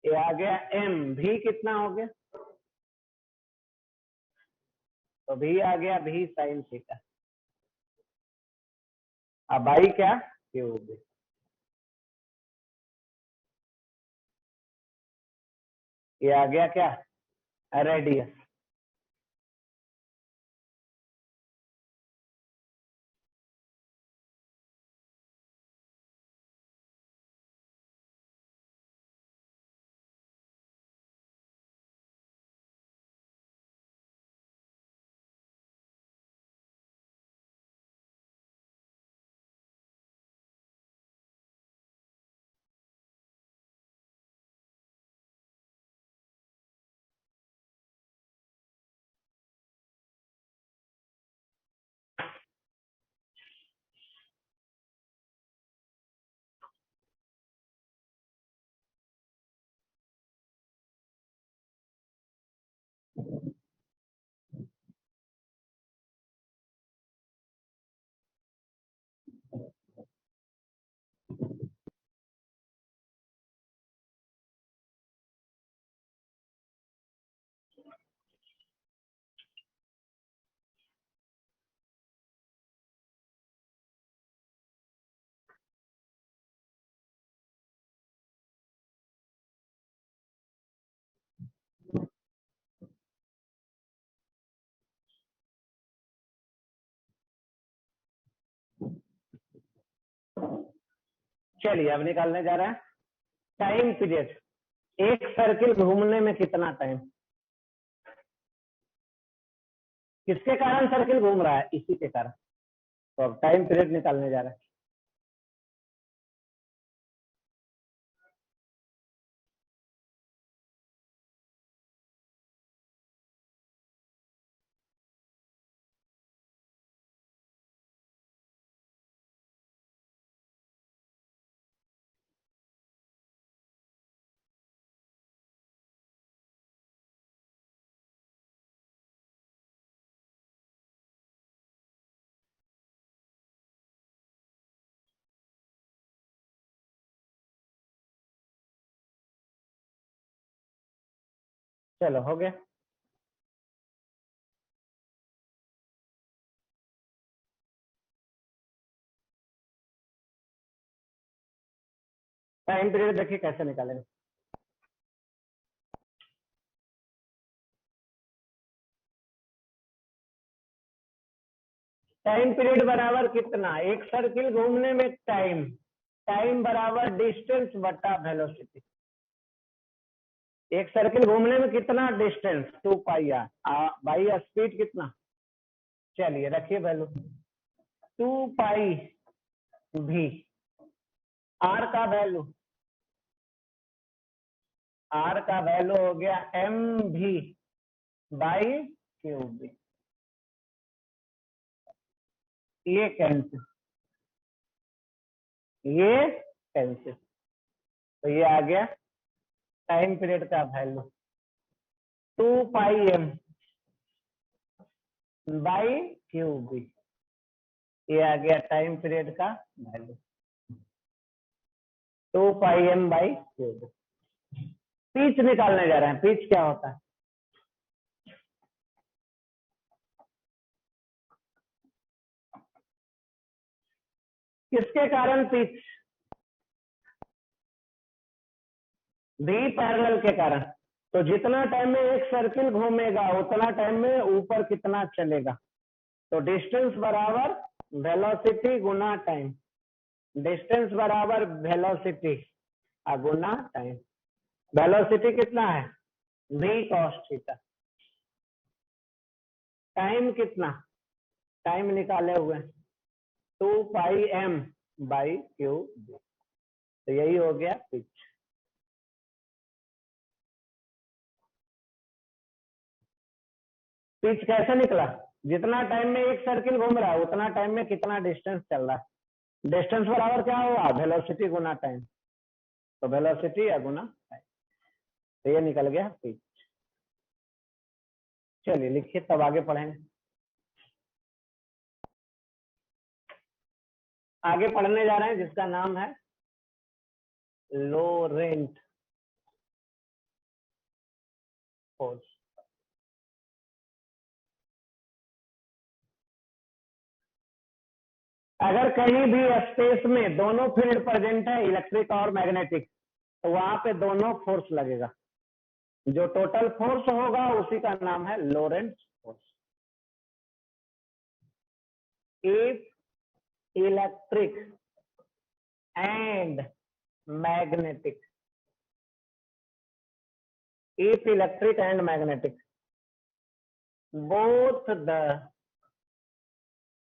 ये आ गया एम भी कितना हो गया? तो भी आ गया भी साइन थीटा. अब बाई क्या? Q B. ये आ गया क्या? रेडियस. चलिए अब निकालने जा रहा है टाइम पीरियड. एक सर्किल घूमने में कितना टाइम? किसके कारण सर्किल घूम रहा है? इसी के कारण. तो अब टाइम पीरियड निकालने जा रहे हैं। चलो हो गया। टाइम पीरियड देखिए कैसे निकालेंगे। टाइम पीरियड बराबर कितना, एक सर्किल घूमने में टाइम, टाइम बराबर डिस्टेंस बटा वेलोसिटी। एक सर्किल घूमने में कितना distance, 2 pi R by speed कितना, चलिए रखिए वैल्यू 2 पाई भी, आर का वैल्यू, आर का वैल्यू हो गया m v by q B. ये कैंसिल, ये कैंसिल, तो ये आ गया टाइम पीरियड का value 2 pi m by q B. ये आ गया टाइम पीरियड का value 2 pi m by q B. Pitch निकालने जा रहे हैं, पीच क्या होता है, किसके कारण पीच, भी पैरेलल के कारण। तो जितना टाइम में एक सर्किल घूमेगा उतना टाइम में ऊपर कितना चलेगा, तो डिस्टेंस बराबर वेलोसिटी गुना टाइम, डिस्टेंस बराबर वेलोसिटी गुना टाइम। वेलोसिटी कितना है, v cos थीटा, टाइम कितना, टाइम निकाले हुए 2 pi m by q B. तो यही हो गया पिच। पिच कैसे निकला, जितना टाइम में एक सर्किल घूम रहा है उतना टाइम में कितना डिस्टेंस चल रहा है, डिस्टेंस बराबर क्या हुआ, वेलोसिटी गुना टाइम, तो वेलोसिटी या गुना टाइम, तो ये निकल गया पिच। चलिए लिखिए तब आगे पढ़ेंगे। आगे पढ़ने जा रहे हैं जिसका नाम है लोरेंट फोर्स। अगर कहीं भी स्पेस में दोनों फील्ड प्रेजेंट है, इलेक्ट्रिक और मैग्नेटिक, तो वहां पे दोनों फोर्स लगेगा, जो टोटल फोर्स होगा उसी का नाम है Lorentz force. If electric and magnetic, if electric and magnetic both the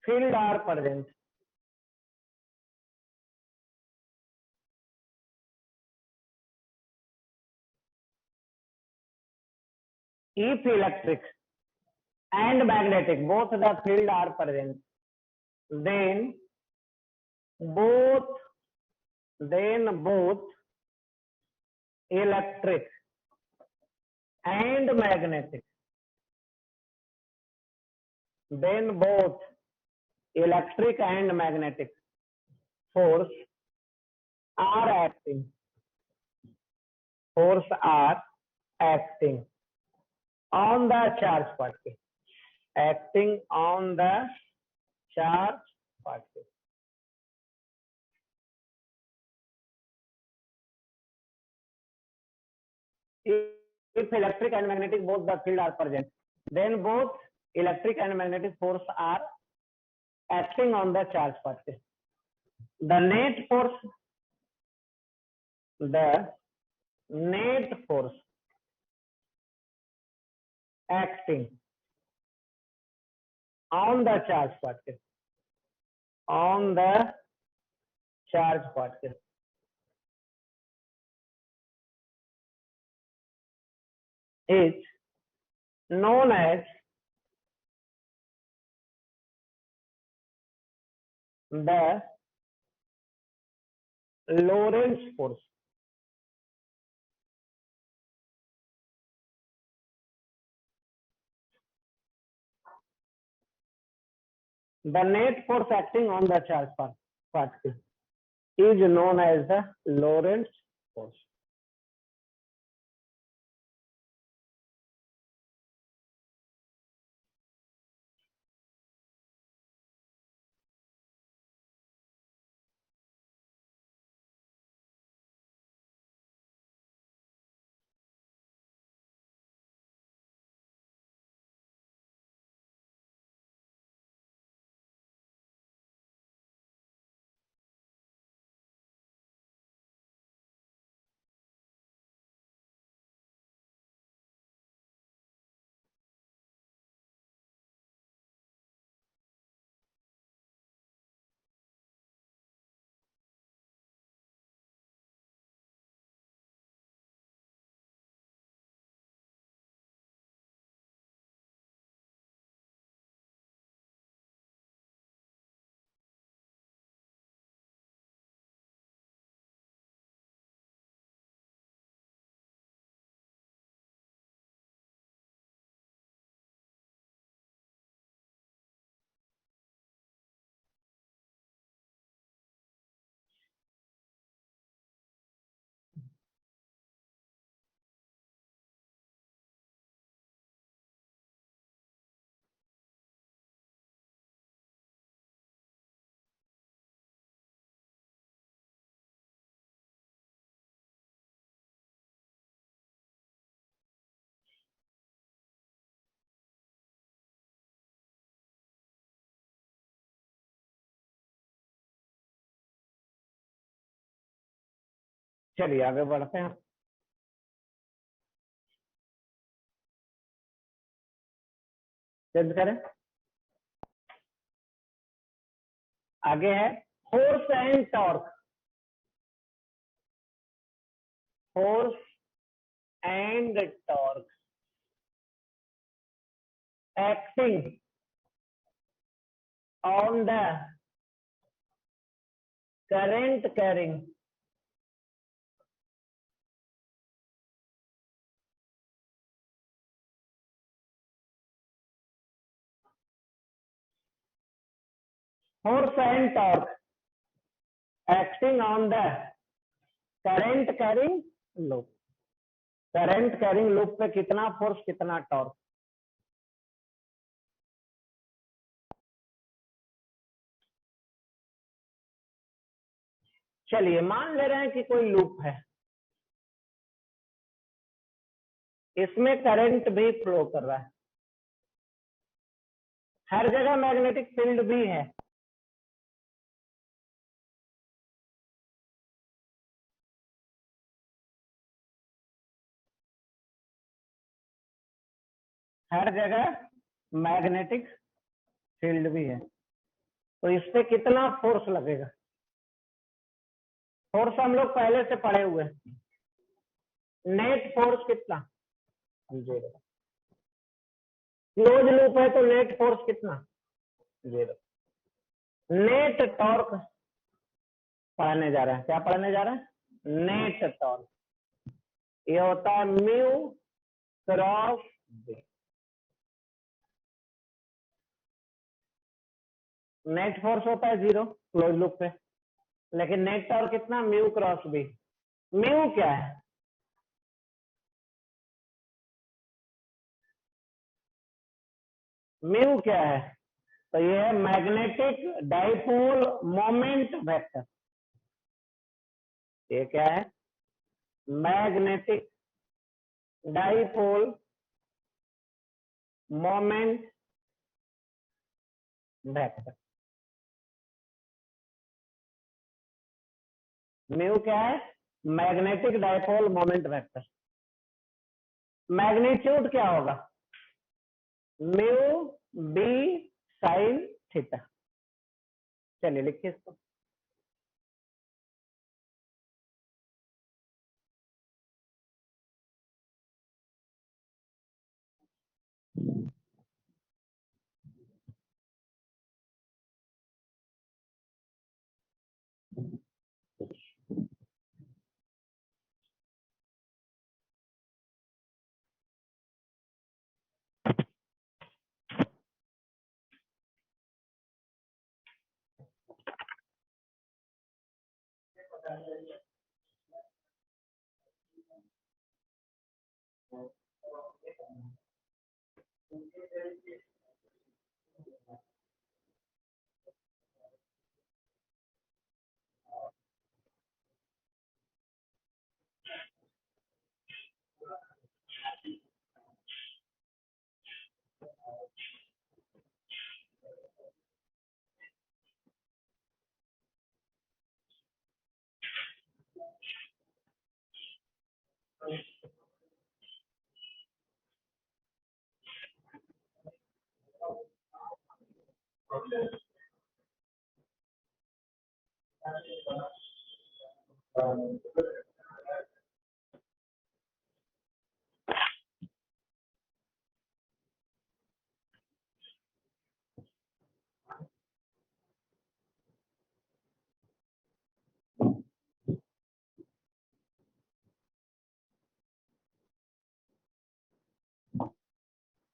field are present, if electric and magnetic both the field are present, then both electric and magnetic, then both electric and magnetic force are acting, force are acting on the charge particle, acting on the charge particle. If electric and magnetic both the field are present, then both electric and magnetic force are acting on the charge particle. The net force acting on the charge particle on the charge particle is known as the Lorentz force. The net force acting on the charge particle is known as the Lorentz force. चलिए आगे बढ़ते हैं। Change करें, आगे है force and torque. Force and torque acting on the current carrying force and torque acting on the current carrying loop। Current carrying loop पे कितना force कितना टॉर्क। चलिए मान ले रहे हैं कि कोई लूप है, इसमें करंट भी फ्लो कर रहा है, हर जगह मैग्नेटिक फील्ड भी है, हर जगह मैग्नेटिक फील्ड भी है, तो इस पे कितना फोर्स लगेगा। फोर्स हम लोग पहले से पढ़े हुए हैं, नेट फोर्स कितना, जीरो। क्लोज लूप है तो नेट फोर्स कितना, जीरो। नेट टॉर्क पढ़ने जा रहे हैं, क्या पढ़ने जा रहे हैं, नेट टॉर्क। ये होता है mu cross B. Net force होता है जीरो क्लोज लूप पे, लेकिन नेट टॉर्क कितना, म्यू क्रॉस बी। म्यू क्या है, म्यू क्या है, तो ये है मैग्नेटिक डाइपोल मोमेंट वेक्टर। ये क्या है, magnetic dipole moment vector. Mu क्या है, magnetic dipole moment vector. Magnitude क्या होगा, म्यू बी साइन थीटा। चलिए लिखिए इसको।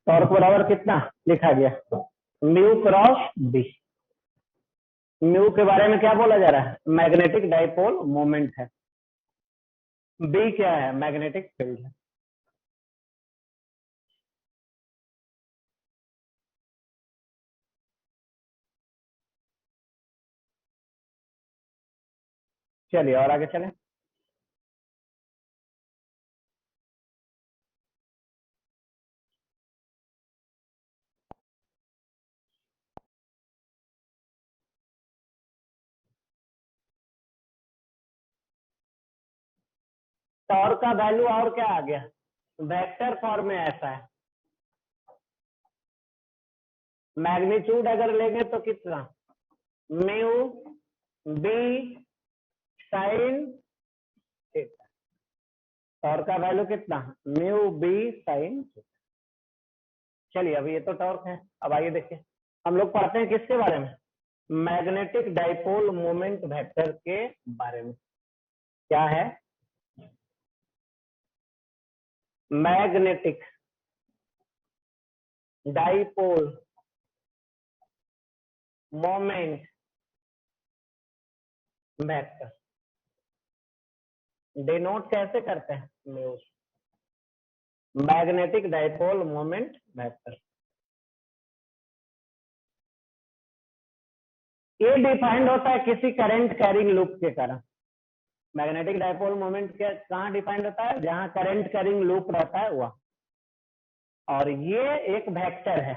टॉर्क बराबर कितना लिखा गया, म्यू क्रॉस बी। म्यू के बारे में क्या बोला जा रहा है, मैग्नेटिक डाइपोल मोमेंट है। बी क्या है, मैग्नेटिक फील्ड है। चलिए और आगे चलें। टॉर्क का वैल्यू और क्या आ गया, वेक्टर फॉर्म में ऐसा है। मैग्नीट्यूड अगर लेंगे तो कितना, mu B sine theta. Torque का वैल्यू कितना, म्यू बी साइन। चलिए अभी ये तो टॉर्क है। अब आइए देखिए, हम लोग पढ़ते हैं किसके बारे में, मैग्नेटिक डाइपोल मोमेंट वेक्टर के बारे में। क्या है, magnetic dipole moment vector denote कैसे करते हैं, mu. Magnetic dipole moment vector ये डिफाइंड होता है किसी करंट कैरिंग लूप के कारण। मैग्नेटिक डाइपोल मोमेंट के कहाँ डिफाइंड होता है, जहां करंट कैरिंग लूप रहता है वह। और ये एक वेक्टर है,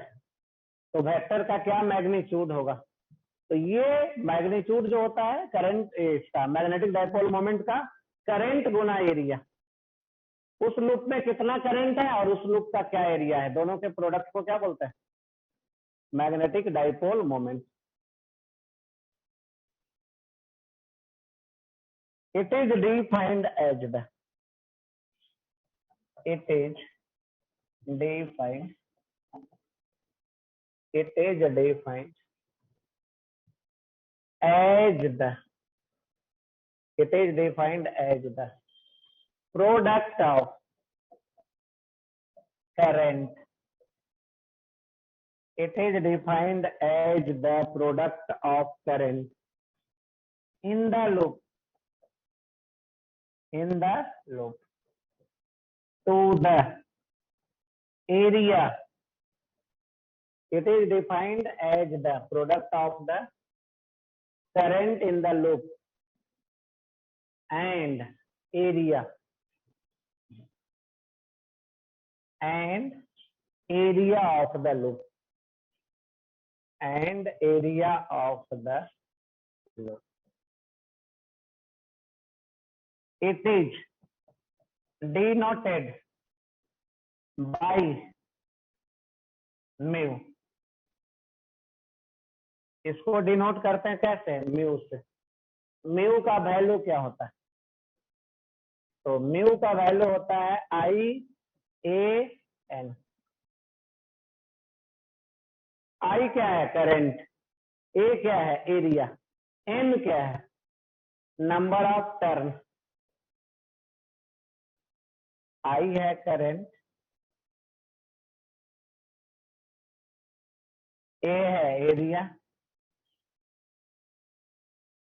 तो वेक्टर का क्या मैग्नीट्यूड होगा, तो ये मैग्नीट्यूड जो होता है करंट इसका मैग्नेटिक डाइपोल मोमेंट का करंट गुना एरिया। उस लूप में कितना करंट है और उस लूप का क्या एरिया है, दोनों के प्रोडक्ट को क्या बोलते हैं, magnetic dipole moment. It is defined as the, it is defined, it is defined as the, it is defined as the product of current, it is defined as the product of current in the loop, in the loop to the area. It is defined as the product of the current in the loop and area, and area of the loop, and area of the loop. It is denoted by mu. इसको denote करते हैं कैसे, mu से। Mu का value क्या होता है, तो म्यू का वैल्यू होता है आई ए एन। आई क्या है, करंट, ए क्या है, एरिया, एन क्या है, नंबर ऑफ टर्न। आई है करंट, ए है एरिया,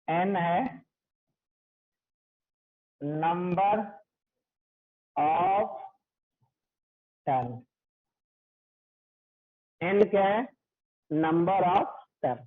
एन है नंबर ऑफ टर्न। एन क्या है, नंबर ऑफ टर्न।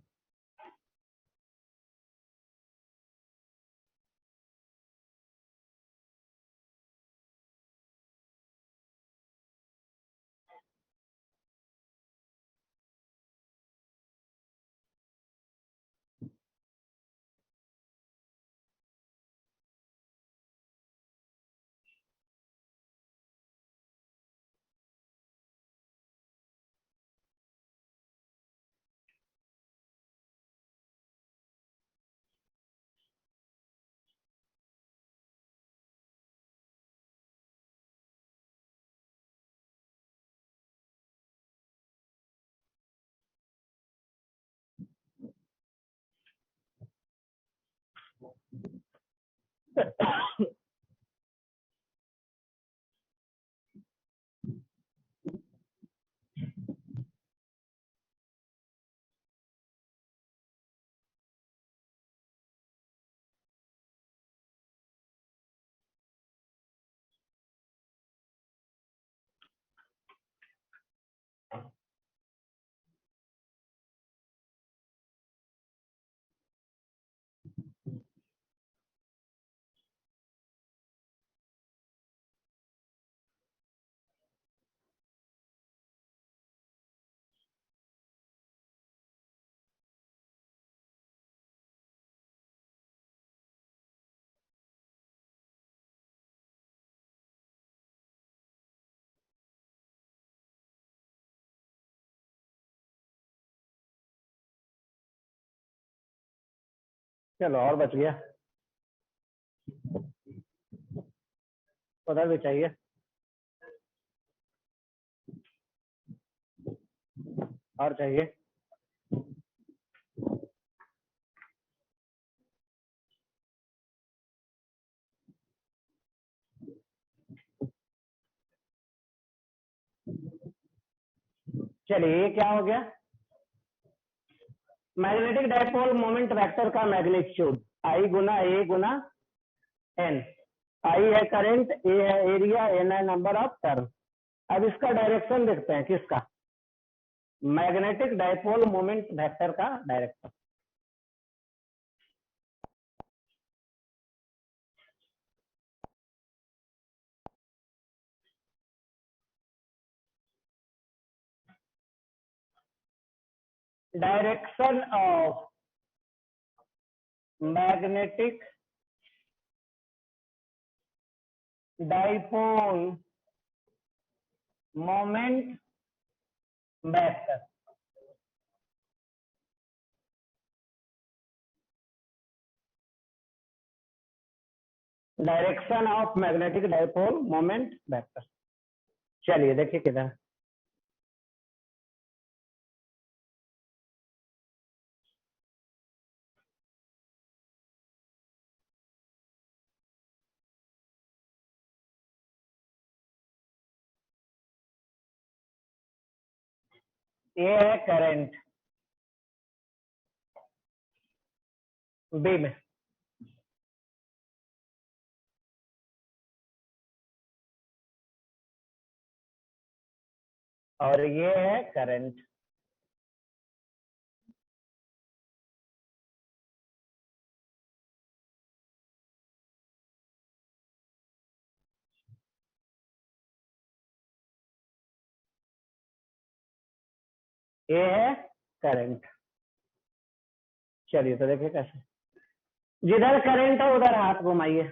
चलो और बच गया, उधर भी चाहिए। और चाहिए, चलिए ये क्या हो गया, मैग्नेटिक डाइपोल मोमेंट वेक्टर का मैग्नीट्यूड आई गुना ए गुना एन। आई है करंट, ए है एरिया, एन है नंबर ऑफ टर्न। अब इसका डायरेक्शन देखते हैं, किसका, मैग्नेटिक डाइपोल मोमेंट वेक्टर का direction. Direction of magnetic dipole moment vector. Direction of magnetic dipole moment vector. चलिए देखिए किधर, ये है करंट बी में, और ये है करंट, ये है करंट। चलिए तो देखिए कैसे, जिधर करंट हो उधर हाथ घुमाइए।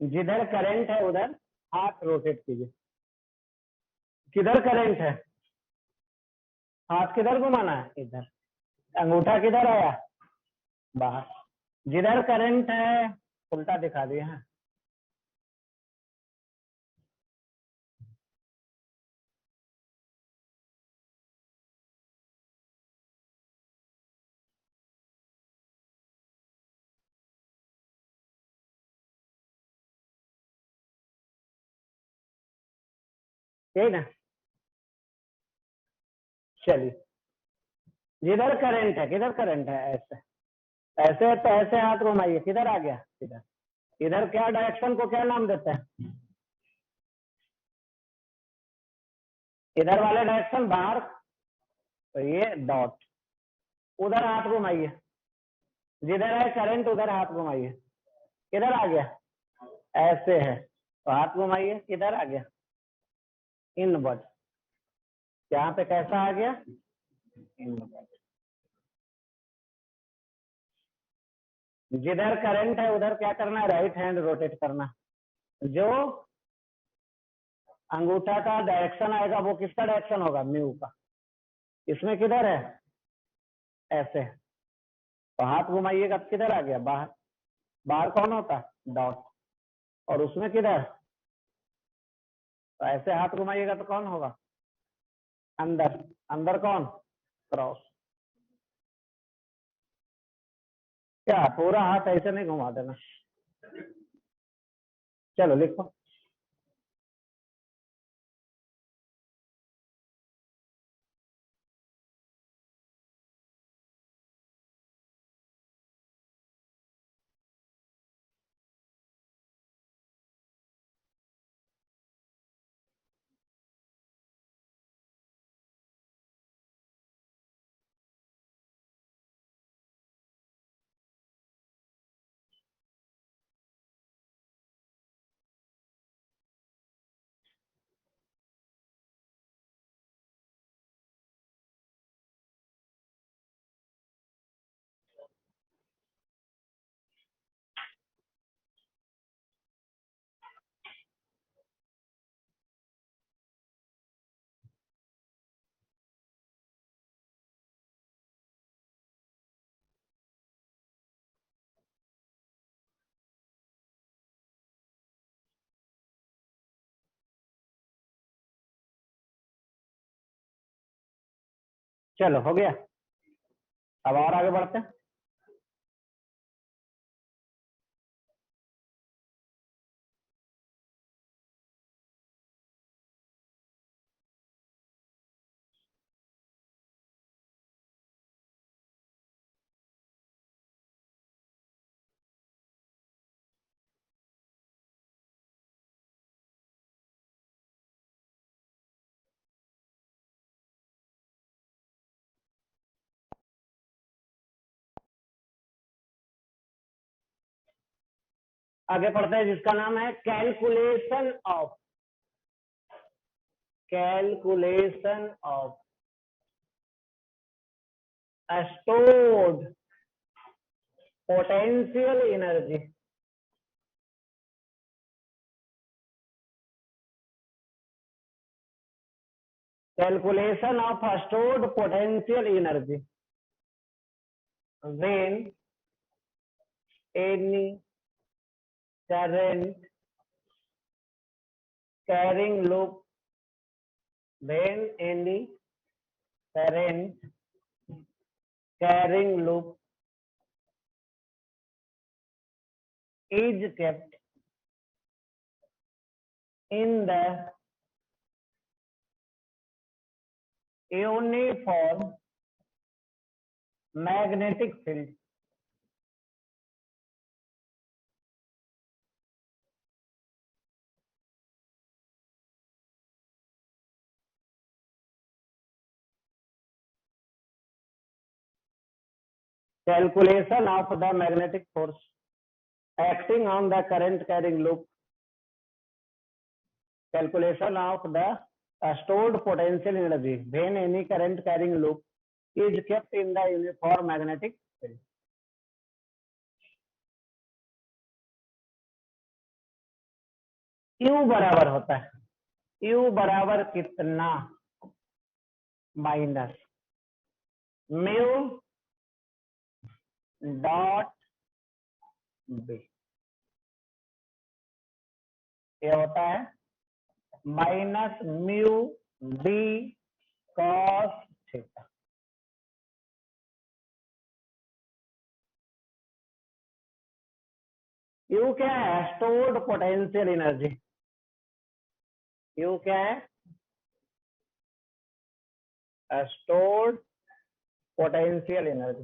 जिधर करंट है उधर हाथ रोटेट कीजिए। किधर करंट है, हाथ किधर घुमाना है, इधर। अंगूठा किधर आया, बाहर। जिधर करंट है उल्टा दिखा दिया है। ठीक ना, चलिए। जिधर करंट है, किधर करंट है, ऐसे ऐसे है तो ऐसे हाथ घुमाइए, किधर आ गया, इधर। इधर क्या डायरेक्शन को क्या नाम देते हैं, इधर वाले डायरेक्शन बाहर, तो ये डॉट। उधर हाथ घुमाइए, जिधर है करंट उधर हाथ घुमाइए, किधर आ गया, ऐसे है तो हाथ घुमाइए, किधर आ गया, इनवर्ड। यहाँ पे कैसा आ गया, इनवर्ड। जिधर करंट है उधर क्या करना है, राइट हैंड रोटेट करना। जो अंगूठा का डायरेक्शन आएगा वो किसका डायरेक्शन होगा, म्यू का। इसमें किधर है, ऐसे। तो हाथ घुमाइएगा तो किधर आ गया, बाहर। बाहर कौन होता है, डॉट। और उसमें किधर, तो ऐसे हाथ घुमाइएगा तो कौन होगा, अंदर। अंदर कौन, क्रॉस। क्या पूरा हाथ ऐसे नहीं घुमा देना। चलो लिखो। चलो हो गया, अब और आगे बढ़ते हैं। आगे पढ़ते हैं जिसका नाम है calculation of stored potential energy। Calculation of stored potential energy when any current carrying loop when any current carrying loop is kept in the uniform magnetic field। Calculation of the magnetic force acting on the current carrying loop, calculation of the stored potential energy when any current carrying loop is kept in the uniform magnetic field। You बराबर होता है, you बराबर कितना, minus mu dot B. ये होता है minus mu D cos theta. You क्या है, स्टोर्ड पोटेंशियल एनर्जी। यू क्या है, स्टोर्ड पोटेंशियल एनर्जी।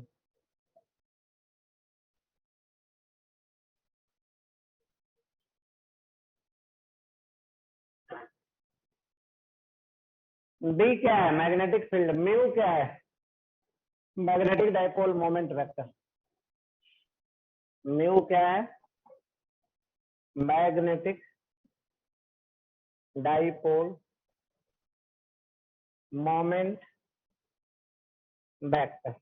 डी क्या है, मैग्नेटिक फील्ड। म्यू क्या है, magnetic dipole moment vector. Mu क्या है, मैग्नेटिक डाइपोल मोमेंट वेक्टर।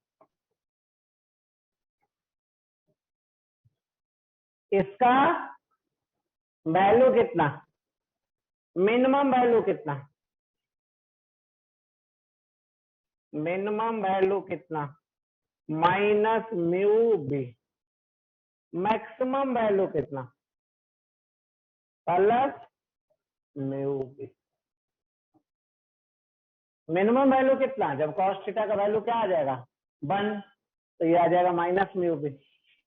इसका वैल्यू कितना, मिनिमम वैल्यू कितना, मिनिमम वैल्यू कितना, minus mu B. Maximum value कितना, plus mu B. Minimum value कितना, जब कॉस थीटा का वैल्यू क्या आ जाएगा 1, तो ये आ जाएगा माइनस म्यू बी।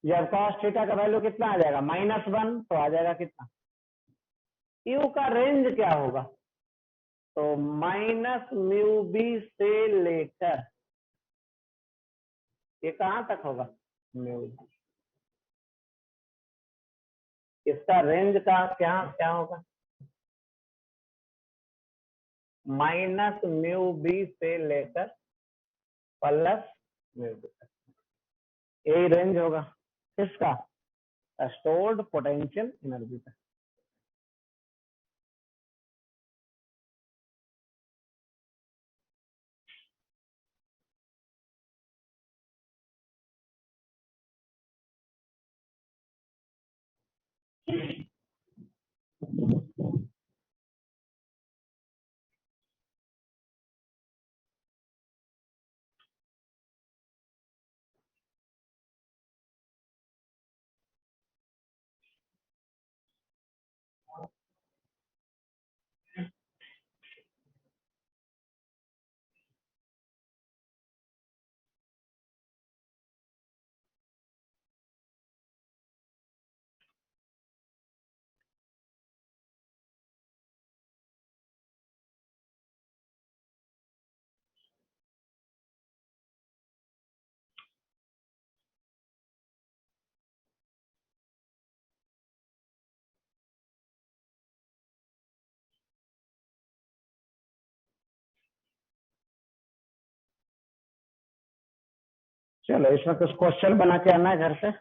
जब कॉस थीटा का वैल्यू कितना आ जाएगा -1, तो आ जाएगा कितना, यू का रेंज क्या होगा, तो माइनस म्यू बी से लेकर ये कहां तक होगा, म्यू बी। इसका रेंज का क्या क्या होगा, माइनस म्यू बी से लेकर प्लस म्यू बी तक, यही रेंज होगा किसका, स्टोर्ड पोटेंशियल एनर्जी का। चलो इसमें कुछ क्वेश्चन बना के आना है घर से।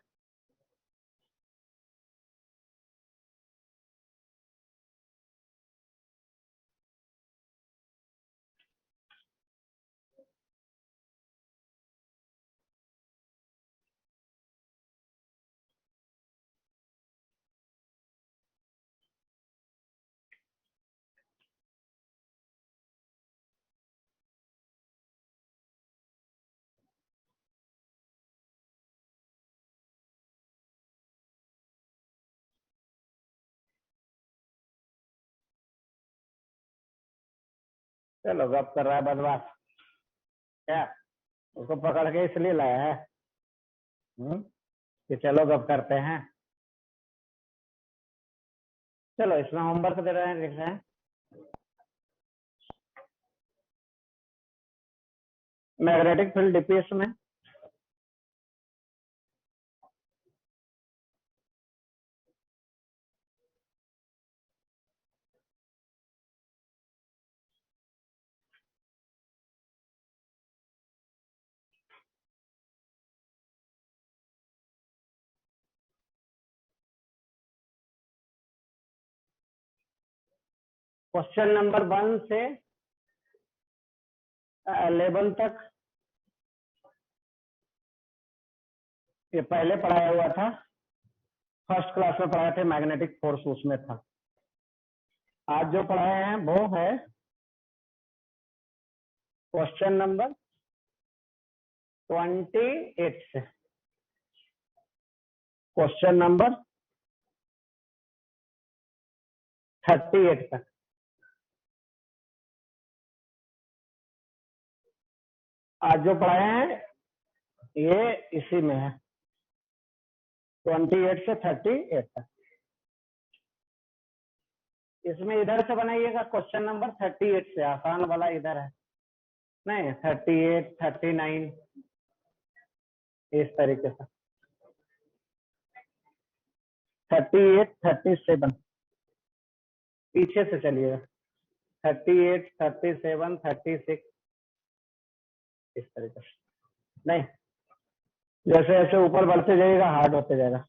चलो गप कर रहा है बदमाश, क्या उसको पकड़ के इसलिए लाया है कि चलो गप करते हैं। चलो इसमें होमवर्क दे रहे हैं, लिख रहे हैं। मैग्नेटिक फील्ड डीपीएस में क्वेश्चन नंबर 1 से 11 तक ये पहले पढ़ाया हुआ था, फर्स्ट क्लास में पढ़ाए थे, मैग्नेटिक फोर्स उसमें था। आज जो पढ़ाए हैं वो है क्वेश्चन नंबर 28 से क्वेश्चन नंबर 38 तक। आज जो पढ़ाए हैं ये इसी में है, 28 से 38 तक। इसमें इधर से बनाइएगा क्वेश्चन नंबर 38 से, आसान वाला इधर है, नहीं 38, 39 इस तरीके से, 38, 37 पीछे से चलिएगा, 38, 37, 36 इस तरीके से, नहीं जैसे जैसे ऊपर बढ़ते जाइएगा हार्ड होते जाएगा।